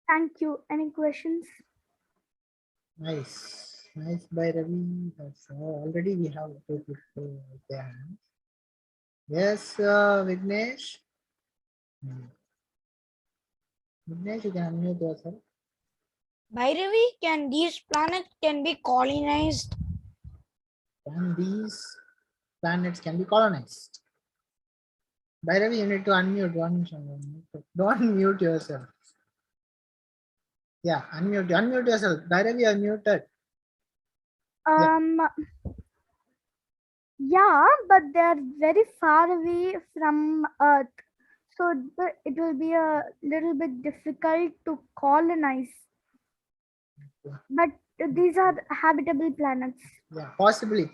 Thank you. Any questions? Nice. Nice by Ravi. That's already we have two people there. Yes, Vignesh. Vignesh, you can unmute yourself. Bhairavi, can these planets can be colonized? Can these planets can be colonized? Bhairavi, you need to unmute one. Don't mute yourself. Yeah, unmute yourself. Bhairavi, you are muted. Yeah, but they're very far away from Earth. So it will be a little bit difficult to colonize. But these are habitable planets. Yeah, possibly,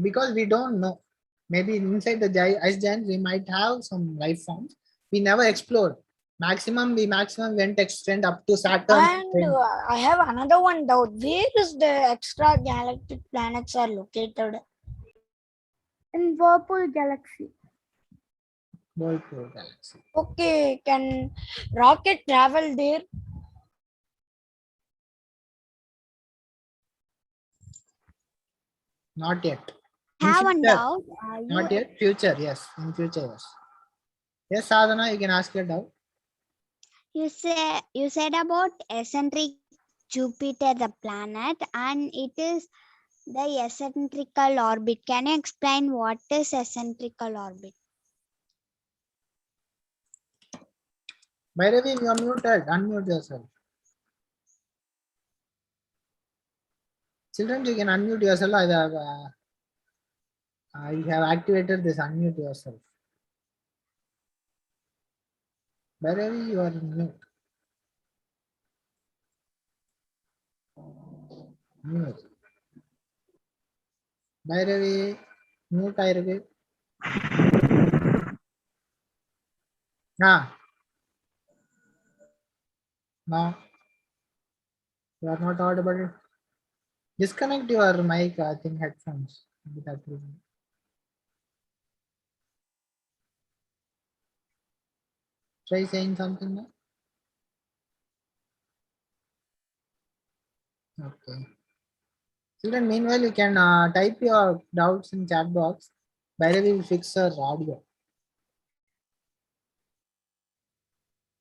because we don't know. Maybe inside the ice giant we might have some life forms. We never explored. We maximum went extend up to Saturn. And I have another one doubt. Where is the extra galactic planets are located? In Whirlpool Galaxy. Whirlpool Galaxy. Okay, can rocket travel there? Not yet. Have one doubt. Not yet. Future, yes. In future, yes. Yes, Sadhana, you can ask your doubt. You said about eccentric Jupiter, the planet, and it is the eccentrical orbit. Can you explain what is eccentrical orbit? Bhairavi, you are muted. Unmute yourself. Children, you can unmute yourself. I have activated this. Unmute yourself. Bhairavi, you are in mute. Mute. Bhairavi, mute ಆಗಿರಬೇಕು. No. You are not audible. Disconnect your mic, I think headphones. Try saying something now. Okay. Children, meanwhile, you can type your doubts in chat box. Bhairavi will fix her audio.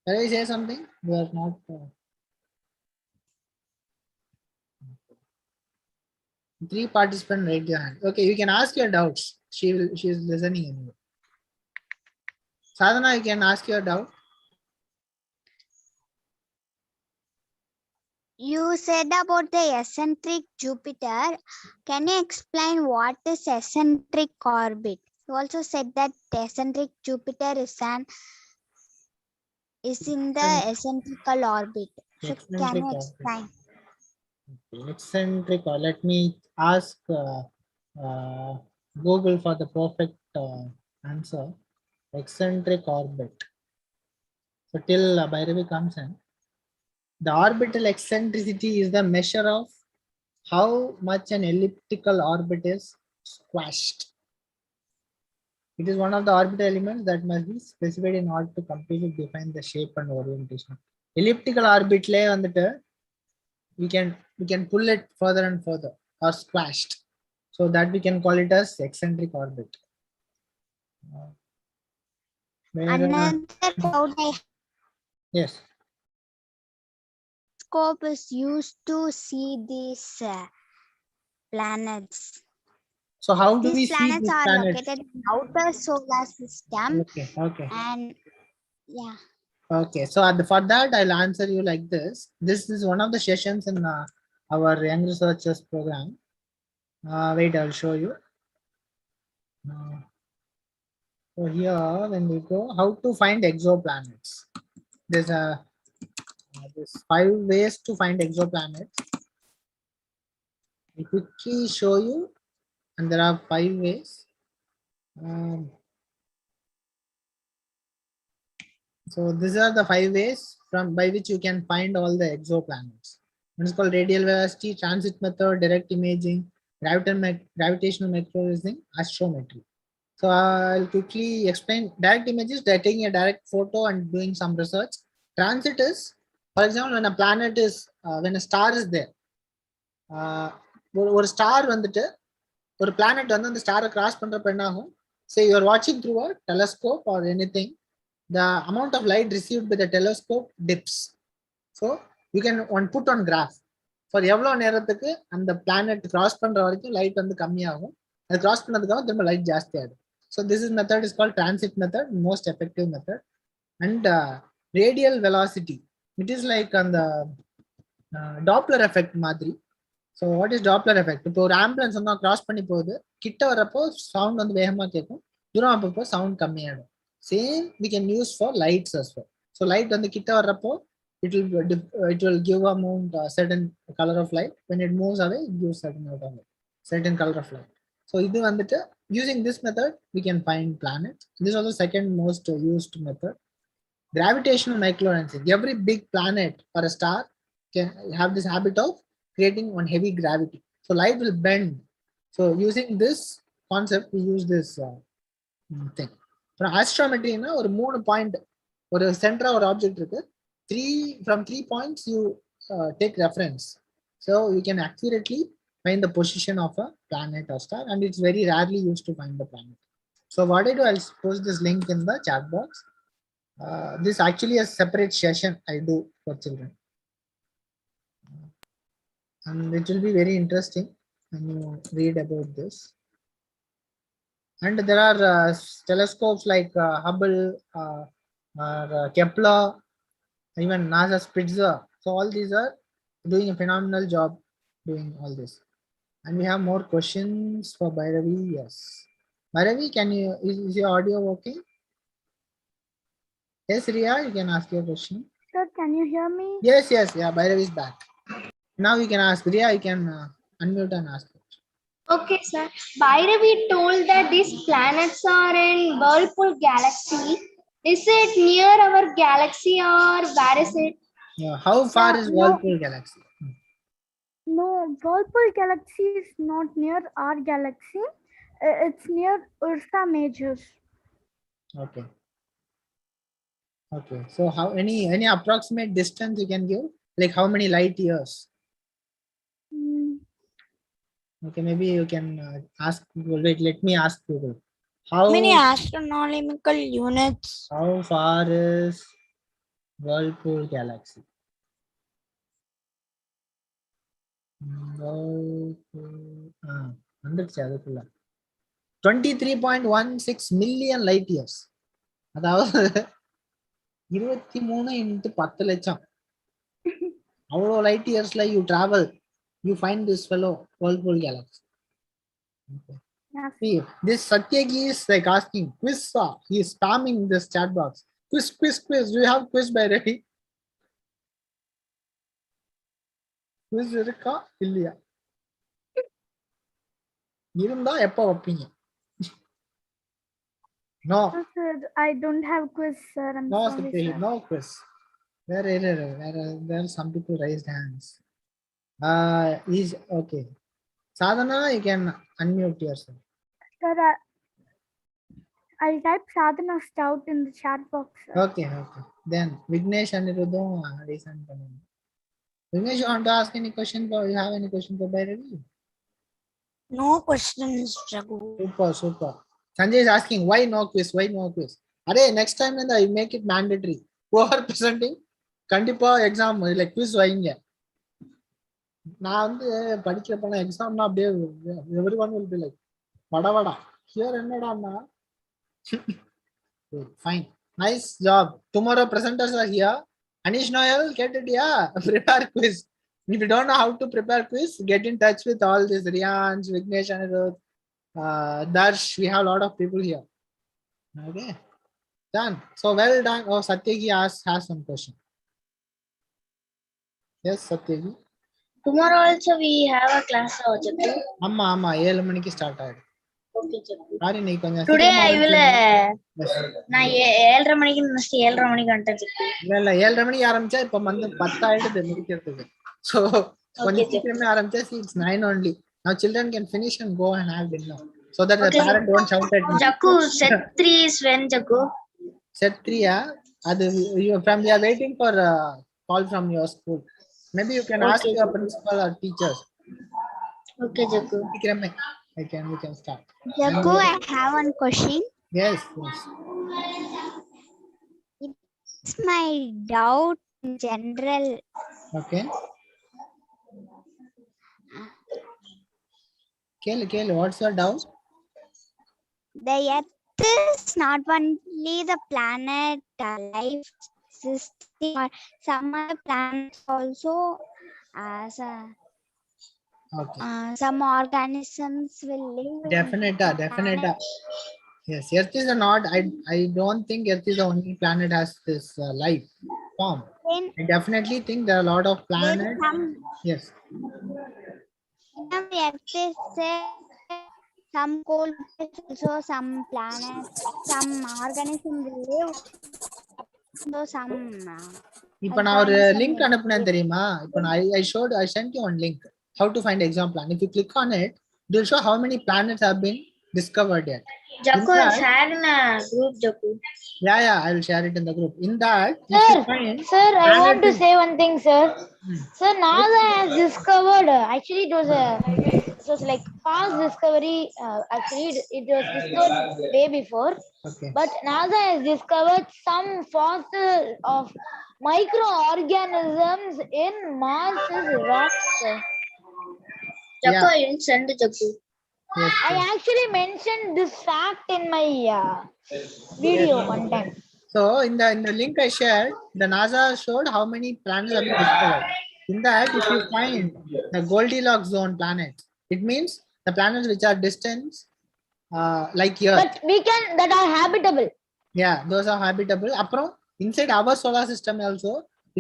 Can I say something? You are not. Three participants raise your hand. Okay, you can ask your doubts. She is listening anyway. Sadhana, you can ask your doubt. You said about the eccentric Jupiter. Can you explain what is eccentric orbit? You also said that eccentric Jupiter is in the eccentrical orbit. So can you explain? Eccentric. Let me ask Google for the perfect answer. Eccentric orbit. So till Bhairavi comes in. The orbital eccentricity is the measure of how much an elliptical orbit is squashed. It is one of the orbital elements that must be specified in order to completely define the shape and orientation. Elliptical orbit lay on the we can pull it further and further or squashed, so that we can call it as eccentric orbit. Another doubt I yes. Scope is used to see these planets. So how do we These see planets these are planets? located in outer solar system. Okay. And yeah. Okay, so for that I'll answer you like this. This is one of the sessions in our Young Researchers program. Wait, I'll show you. So here, when we go, how to find exoplanets. There's there's 5 ways to find exoplanets. I quickly show you, and there are 5 ways. So these are the 5 ways by which you can find all the exoplanets. One is called radial velocity, transit method, direct imaging, gravitational microlensing, astrometry. So I'll quickly explain. Direct images, they're taking a direct photo and doing some research. Transit is, for example, when a planet is, when a star is there, ஒரு star வந்துட்டு ஒரு planet வந்து அந்த ஸ்டாரை cross பண்றப்ப என்ன ஆகும்? Say you are watching through a telescope or anything, the amount of light received by the telescope dips. So you can put on graph for எவ்வளவு நேரத்துக்கு அந்த பிளானட் கிராஸ் பண்ற வரைக்கும் லைட் வந்து கம்மியாகும், அது கிராஸ் பண்ணதுக்காக திரும்ப லைட் ஜாஸ்தி ஆகும். So this is method is called transit method, most effective method. And radial velocity, it is like on the Doppler effect மாதிரி. So what is Doppler effect? இப்போ ஒரு ஆம்புலன்ஸ் வந்து கிராஸ் பண்ணி போகுது, கிட்ட வரப்போ சவுண்ட் வந்து வேகமா கேட்கும், தூரம் அப்பப்போ சவுண்ட் கம்மியாயிடும். Same we can use for lights as well. So light வந்து கிட்ட வரப்போ it will give a certain color of light. When it moves away, it gives certain color of light. So இது வந்துட்டு using this method we can find planets. This is the second most used method. Gravitational microlensing. Every big planet or a star can have this habit of creating one heavy gravity. So light will bend. So using this concept, we use this thing. For astrometry, ஒரு 3 point, ஒரு center ஒரு object இருக்கு. From 3 points you take reference. So you can accurately find the position of a planet or star, and it's very rarely used to find the planet. So what I do, I'll post this link in the chat box. This actually a separate session I do for children. And it will be very interesting when you read about this. And there are telescopes like Hubble, Kepler, even NASA Spitzer. So all these are doing a phenomenal job doing all this. And we have more questions for Bhairavi. Yes, Bhairavi, is your audio working? Yes, Riya, you can ask your question. Sir, can you hear me? Yes, yeah, Bhairavi is back. Now you can ask. Riya, you can unmute and ask. Okay, sir. Bhairavi told that these planets are in Whirlpool galaxy. Is it near our galaxy or where is it? Yeah, how far is Whirlpool galaxy? No, Whirlpool galaxy is not near our galaxy. It's near Ursa Major. Okay. So how any approximate distance you can give? Like how many light years? Okay, maybe you can ask Google. Wait, let me ask Google. How many astronomical units? How far is Whirlpool galaxy? Whirlpool, 23.16 million light years. அதாவது 23 into 10 லட்சம். அவ்வளோ light yearsல you travel, you find this fellow Whirlpool galaxy. Okay. Yeah. See, this Satyagi is like asking quiz. He is spamming this chat box. Quiz. Do you have quiz by ready? Quiz இருக்கா இல்லையா? இருந்தா எப்ப வைப்பீங்க? No. Sir, I don't have quiz, sir. I'm No, sorry, Satyagi, sir. no quiz. There are some people raised hands. Is okay. Sadhana, you can unmute yourself. Sir, I'll type Sadhana Stout in the chat box, sir. Okay. Then Vignesh and Anirudham resend panunga. Vignesh, you want to ask any question? You have any question for Bhairavi? No questions, Raghu. Super. Sanjay is asking why no quiz? Arey, next time when I make it mandatory. Whoever presenting, kandipa exam like quiz வைங்க. நான் வந்து படிக்கிற போன எக்ஸாம்னா அப்படியே everyone will be like வடவடா here என்னடான்னா. Fine, nice job. Tomorrow presenters are here. Anish Noel, கேட்டுட்டியா? Prepare quiz. If you don't know how to prepare quiz, get in touch with all this Riyansh, Vignesh, Anirudh, Darsh. We have a lot of people here. Okay, done. So well done. Oh, Satyaki has some question. Yes, Satyaki. Tomorrow also we have a class, Jakku. ஆமா ஆமா 7 மணிக்கு start ஆயிடும். Okay, Jakku. Sorry நீ கொஞ்சம் Today சீக்கிரமா I will. ஆரம்பிச்சிருங்க. நான் 7:30 மணிக்கு நெக்ஸ்ட் 7:30 மணிக்கு வந்துட்டேன் Jakku. இல்ல 7:30 மணிக்கு ஆரம்பிச்சா இப்ப வந்து 10 ஆயிடுது முடிக்கிறதுக்கு. So கொஞ்சம் சீக்கிரமே ஆரம்பிச்சா it's 9 only. Now children can finish and go and have dinner. So that the parent don't shout at me. Jakku, set 3 is when, Jakku? Set 3, அது you are waiting for a call from your school. Maybe you can ask your principal or teachers. Okay, Jakku. We can start. Jaku, I have one question. Yes. It's my doubt in general. Okay. Kale, what's your doubt? The Earth is not only the planet, life system, or some other planets also, as some organisms will live. Definite. Yes, Earth is not. I don't think Earth is the only planet has this life form. I definitely think there are a lot of planets. Yes. Earth is some cold, also some planets, some organism will live. So some. இப்போ நான் ஒரு link அனுப்புனேன் தெரியுமா? இப்போ I sent you one link how to find exam plan. If you click on it, it will show how many planets have been discovered yet. Jakku, share in a group, Jakku. Yeah, I will share it in the group. In that, Sir, I want to say one thing, sir. Sir, NASA has discovered. Actually, it was like fast discovery. Actually, it was discovered way before. Okay. But NASA has discovered some fossil of microorganisms in Mars's rocks. Jakku, I didn't send it, Jakku. Yes, I actually mentioned this fact in my video one time. So in the link I shared, the NASA showed how many planets have been discovered. In that, if you find the Goldilocks zone planets, it means the planets which are distant, like Earth. But that are habitable. Yeah, those are habitable. Apro, inside our solar system also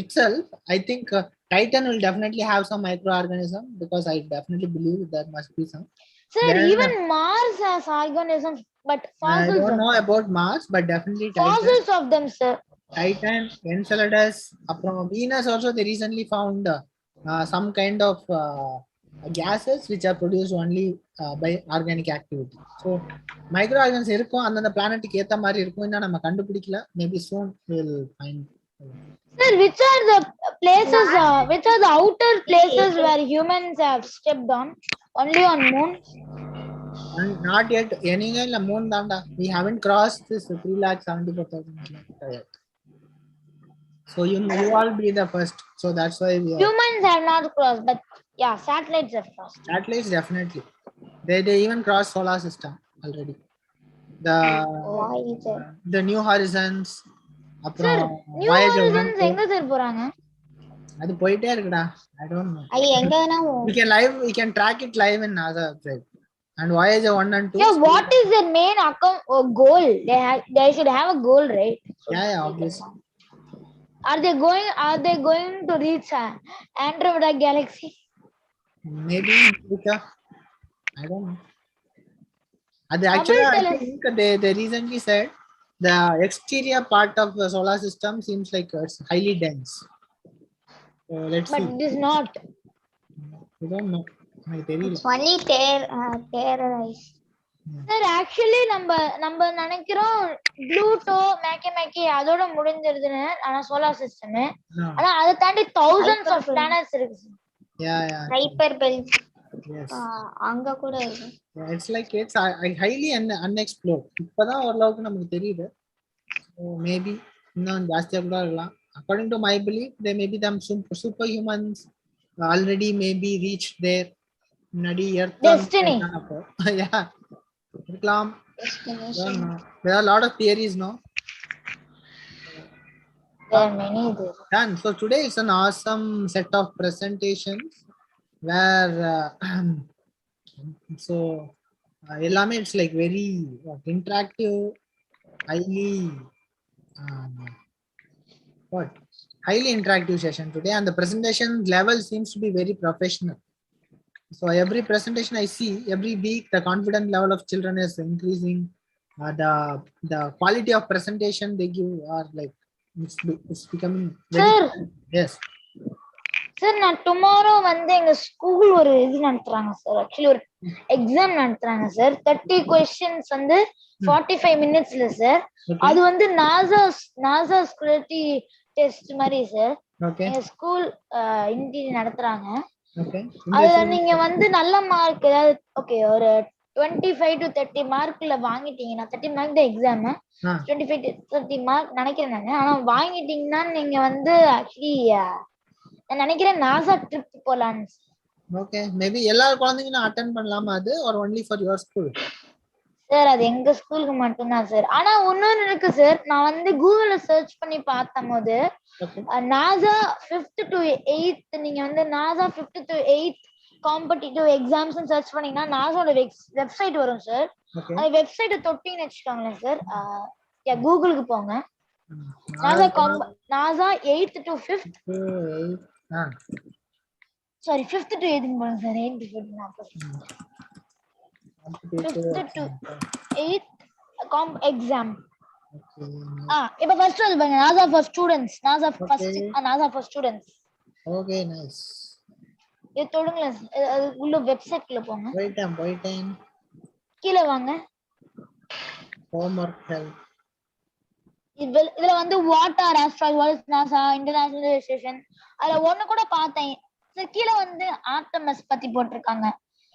itself, I think Titan will definitely have some microorganism, because I definitely believe there must be some. Sir, even Mars has organisms, but fossils. I don't know about Mars, but definitely Titan. Fossils of them, sir. Titan, Enceladus, Venus also they recently found some kind of gases which are produced only by organic activity. So microorganisms இருக்கும் அந்த பிளானட்டுக்கு ஏத்த மாதிரி இருக்கும். இன்னும் நம்ம கண்டுபிடிக்கல. Maybe soon we will find. Sir, which are the places? Which are the outer places where humans have stepped on? Only on moon? Not yet. Anyway, la moon danda. We haven't crossed this 3,74,000 yet. So you all be the first. So that's why we are. Humans have not crossed, but yeah, satellites have crossed. Satellites definitely. They even crossed solar system already. The New Horizons. Sir, New Horizons எங்க sir போறாங்க? அது போயிட்டே இருக்குடா. I don't know. அது எங்க வேணா we can track it live in NASA website. And Voyager 1 and 2. Yeah, what is their main goal? They should have a goal, right? Yeah, obviously. Are they going to reach Andromeda Galaxy? Maybe because I don't know. Actually, I think they recently said the exterior part of the solar system seems like it's highly dense. So let's see. But it is not. I don't know. It's only terrorized. Sir, actually நம்ம நினைக்கிறோம் Pluto மேக்கி அதோட முடிஞ்சிருதுன்னு ஆனா solar system ஆனா அதை தாண்டி thousands of planets இருக்கு. Kuiper belt. Yes. அங்க கூட இருக்கு. It's like it's highly unexplored. இப்பதான் ஓரளவுக்கு நமக்கு தெரியுது. So maybe இன்னும் ஜாஸ்தியா கூட இருக்கலாம். According to my belief, there may be some superhumans already maybe reached their Earth destiny. Yeah. There are a lot of theories, no? There are many. Done. So today is an awesome set of presentations where so it's like very interactive. highly what? Highly interactive session today, and the presentation level seems to be very professional. So every presentation I see, every week, the confidence level of children is increasing. The quality of presentation they give are like it's becoming very. Sir. Yes. Sir நான் tomorrow வந்து எங்க school ஒரு இது நடத்துறாங்க sir. Actually ஒரு exam நடத்துறாங்க sir. 30 questions வந்து 45 மினிட்ஸ்ல சார். அது வந்து நாசா ஸ்கியூரிட்டி டெஸ்ட் மாதிரி சார். எங்க ஸ்கூல் இன்டி நடத்துறாங்க. அதுல நீங்க வந்து நல்ல மார்க் ஏதாவது ஓகே ஒரு 25 to 30 மார்க்ல வாங்கிட்டீங்கன்னா 30 மார்க் தான் எக்ஸாம் 25 to 30 மார்க் நினைக்கிறேன் நான். ஆனா வாங்கிட்டீங்கன்னா நீங்க வந்து ஆக்சுவலி நான் நினைக்கிறேன் நாசா ட்ரிப் போலான்னு. ஓகே மேபி எல்லா குழந்தைங்களும் அட்டெண்ட் பண்ணலாமா அது or only for your school? Sir அது எங்க ஸ்கூலுக்கு மட்டும்தான் சார். ஆனா இன்னொன்னு இருக்கு சார். நான் வந்து கூகுள்ல சர்ச் பண்ணி பார்த்தம்போது நாசா 5th to 8th நீங்க வந்து NASA 5th to 8th competitive exams search பண்ணீங்கன்னா நாசாவோட வெப்சைட் வரும் சார். அந்த வெப்சைட்டை தொட்டிங்கன்னு வச்சுக்கோங்களேன் சார். கூகுளுக்கு போங்க. NASA 8th to 5th sorry 5th to 8th போங்க sir. 8th to 5th to 8th exam. இப்ப ஃபர்ஸ்ட் வந்து பாருங்க NASA for students. NASA for students. Okay nice. இது தொடுங்க அது உள்ள வெப்சைட்ல போங்க. போய்ட்டேன். கீழ வாங்க. Homework help. இதுல வந்து what are asteroid NASA international station அதுல ஒண்ணு கூட பார்த்தேன். கீழே வந்து ஆர்டெமிஸ் பத்தி போட்டிருக்காங்க.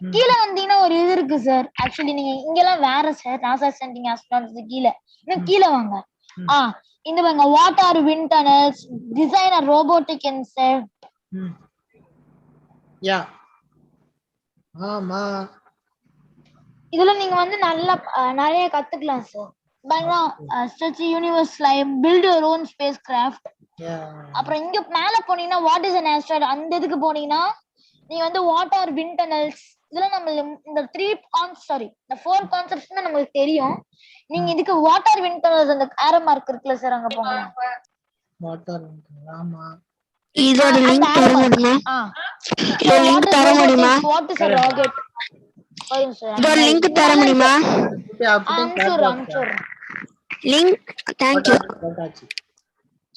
கீழே வந்தீங்கன்னா ஒரு இது இருக்கு சார். ஆக்சுவலி நீங்க இங்கெல்லாம் வேற சார். நாசா சென்டிங் ஆஸ்ட்ரோனாட்ஸ் கீழே இன்னும் கீழே வாங்க. இந்த பாருங்க what are wind tunnels design a robotic insect. Yeah ஆமா இதுல நீங்க வந்து நல்லா நிறைய கத்துக்கலாம் sir. Stretch universe lime build your own spacecraft. அப்புறம் இங்க மேல போனீங்கன்னா வாட் இஸ் an asteroid அந்த இதுக்கு போனீங்கன்னா நீங்க வந்து வாட் ஆர் விண்ட் டனல்ஸ். இதெல்லாம் நம்ம இந்த 4 கான்செப்ட்ஸ் நமக்கு தெரியும். நீங்க இதுக்கு வாட் ஆர் விண்ட் டனல்ஸ் அந்த ஆரோ மார்க் இருக்குல்ல சார் அங்க போங்க. வாட் ஆர் ஆமா இதோட லிங்க் தர முடியுமா? இதோட லிங்க் தர முடியுமா? வாட் இஸ் a rocket வரும் சார். இதோட லிங்க் தர முடியுமா? Unsure link thank you.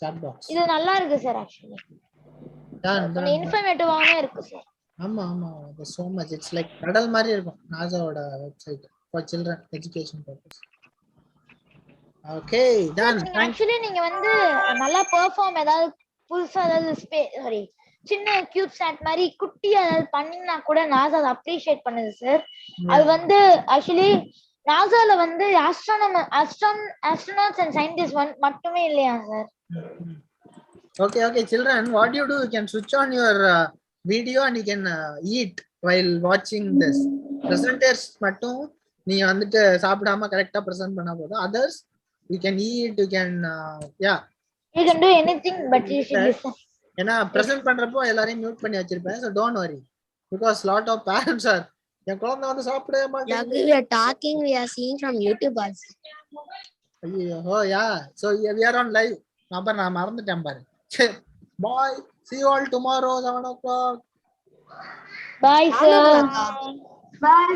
chat box இது நல்லா இருக்கு சார். ஆக்சுவலி கொஞ்சம் இன்ஃபர்மேட்டிவாவே இருக்கு சார். ஆமா so much it's like கடல் மாதிரி இருக்கும் நாசாவோட website for children education purpose. Okay done. Actually நீங்க வந்து நல்லா பெர்ஃபார்ம் ஏதாவது புதுசா ஏதாவது சின்ன கியூப் சாட் மாதிரி குட்டியா ஏதாவது பண்ணீங்கன்னா கூட நாசா அதை அப்ரிஷியேட் பண்ணுது சார். அது வந்து ஆக்சுவலி நாசால வந்து astronauts and scientists மட்டுமே இல்லையா sir? Okay children, what you do, you can switch on your video and you can eat while watching this. Presenters மட்டும் நீங்க வந்துட்டு சாப்பிடாம கரெக்ட்டா பிரசன்ட் பண்ணா போதும். others you can eat, you can you can do anything but you should listen. ஏன்னா present பண்றப்போ எல்லாரையும் மியூட் பண்ணி வச்சிருப்பேன். so don't worry because lot of parents are என் குழந்தை வந்து சாப்பிடவே மாட்டேங்குது. we are talking, we are seeing from YouTube also. ஐயோ so we are on live. நான் மறந்துட்டேன் பாரு. Bye. See you all tomorrow 7 o'clock. Bye sir. Bye.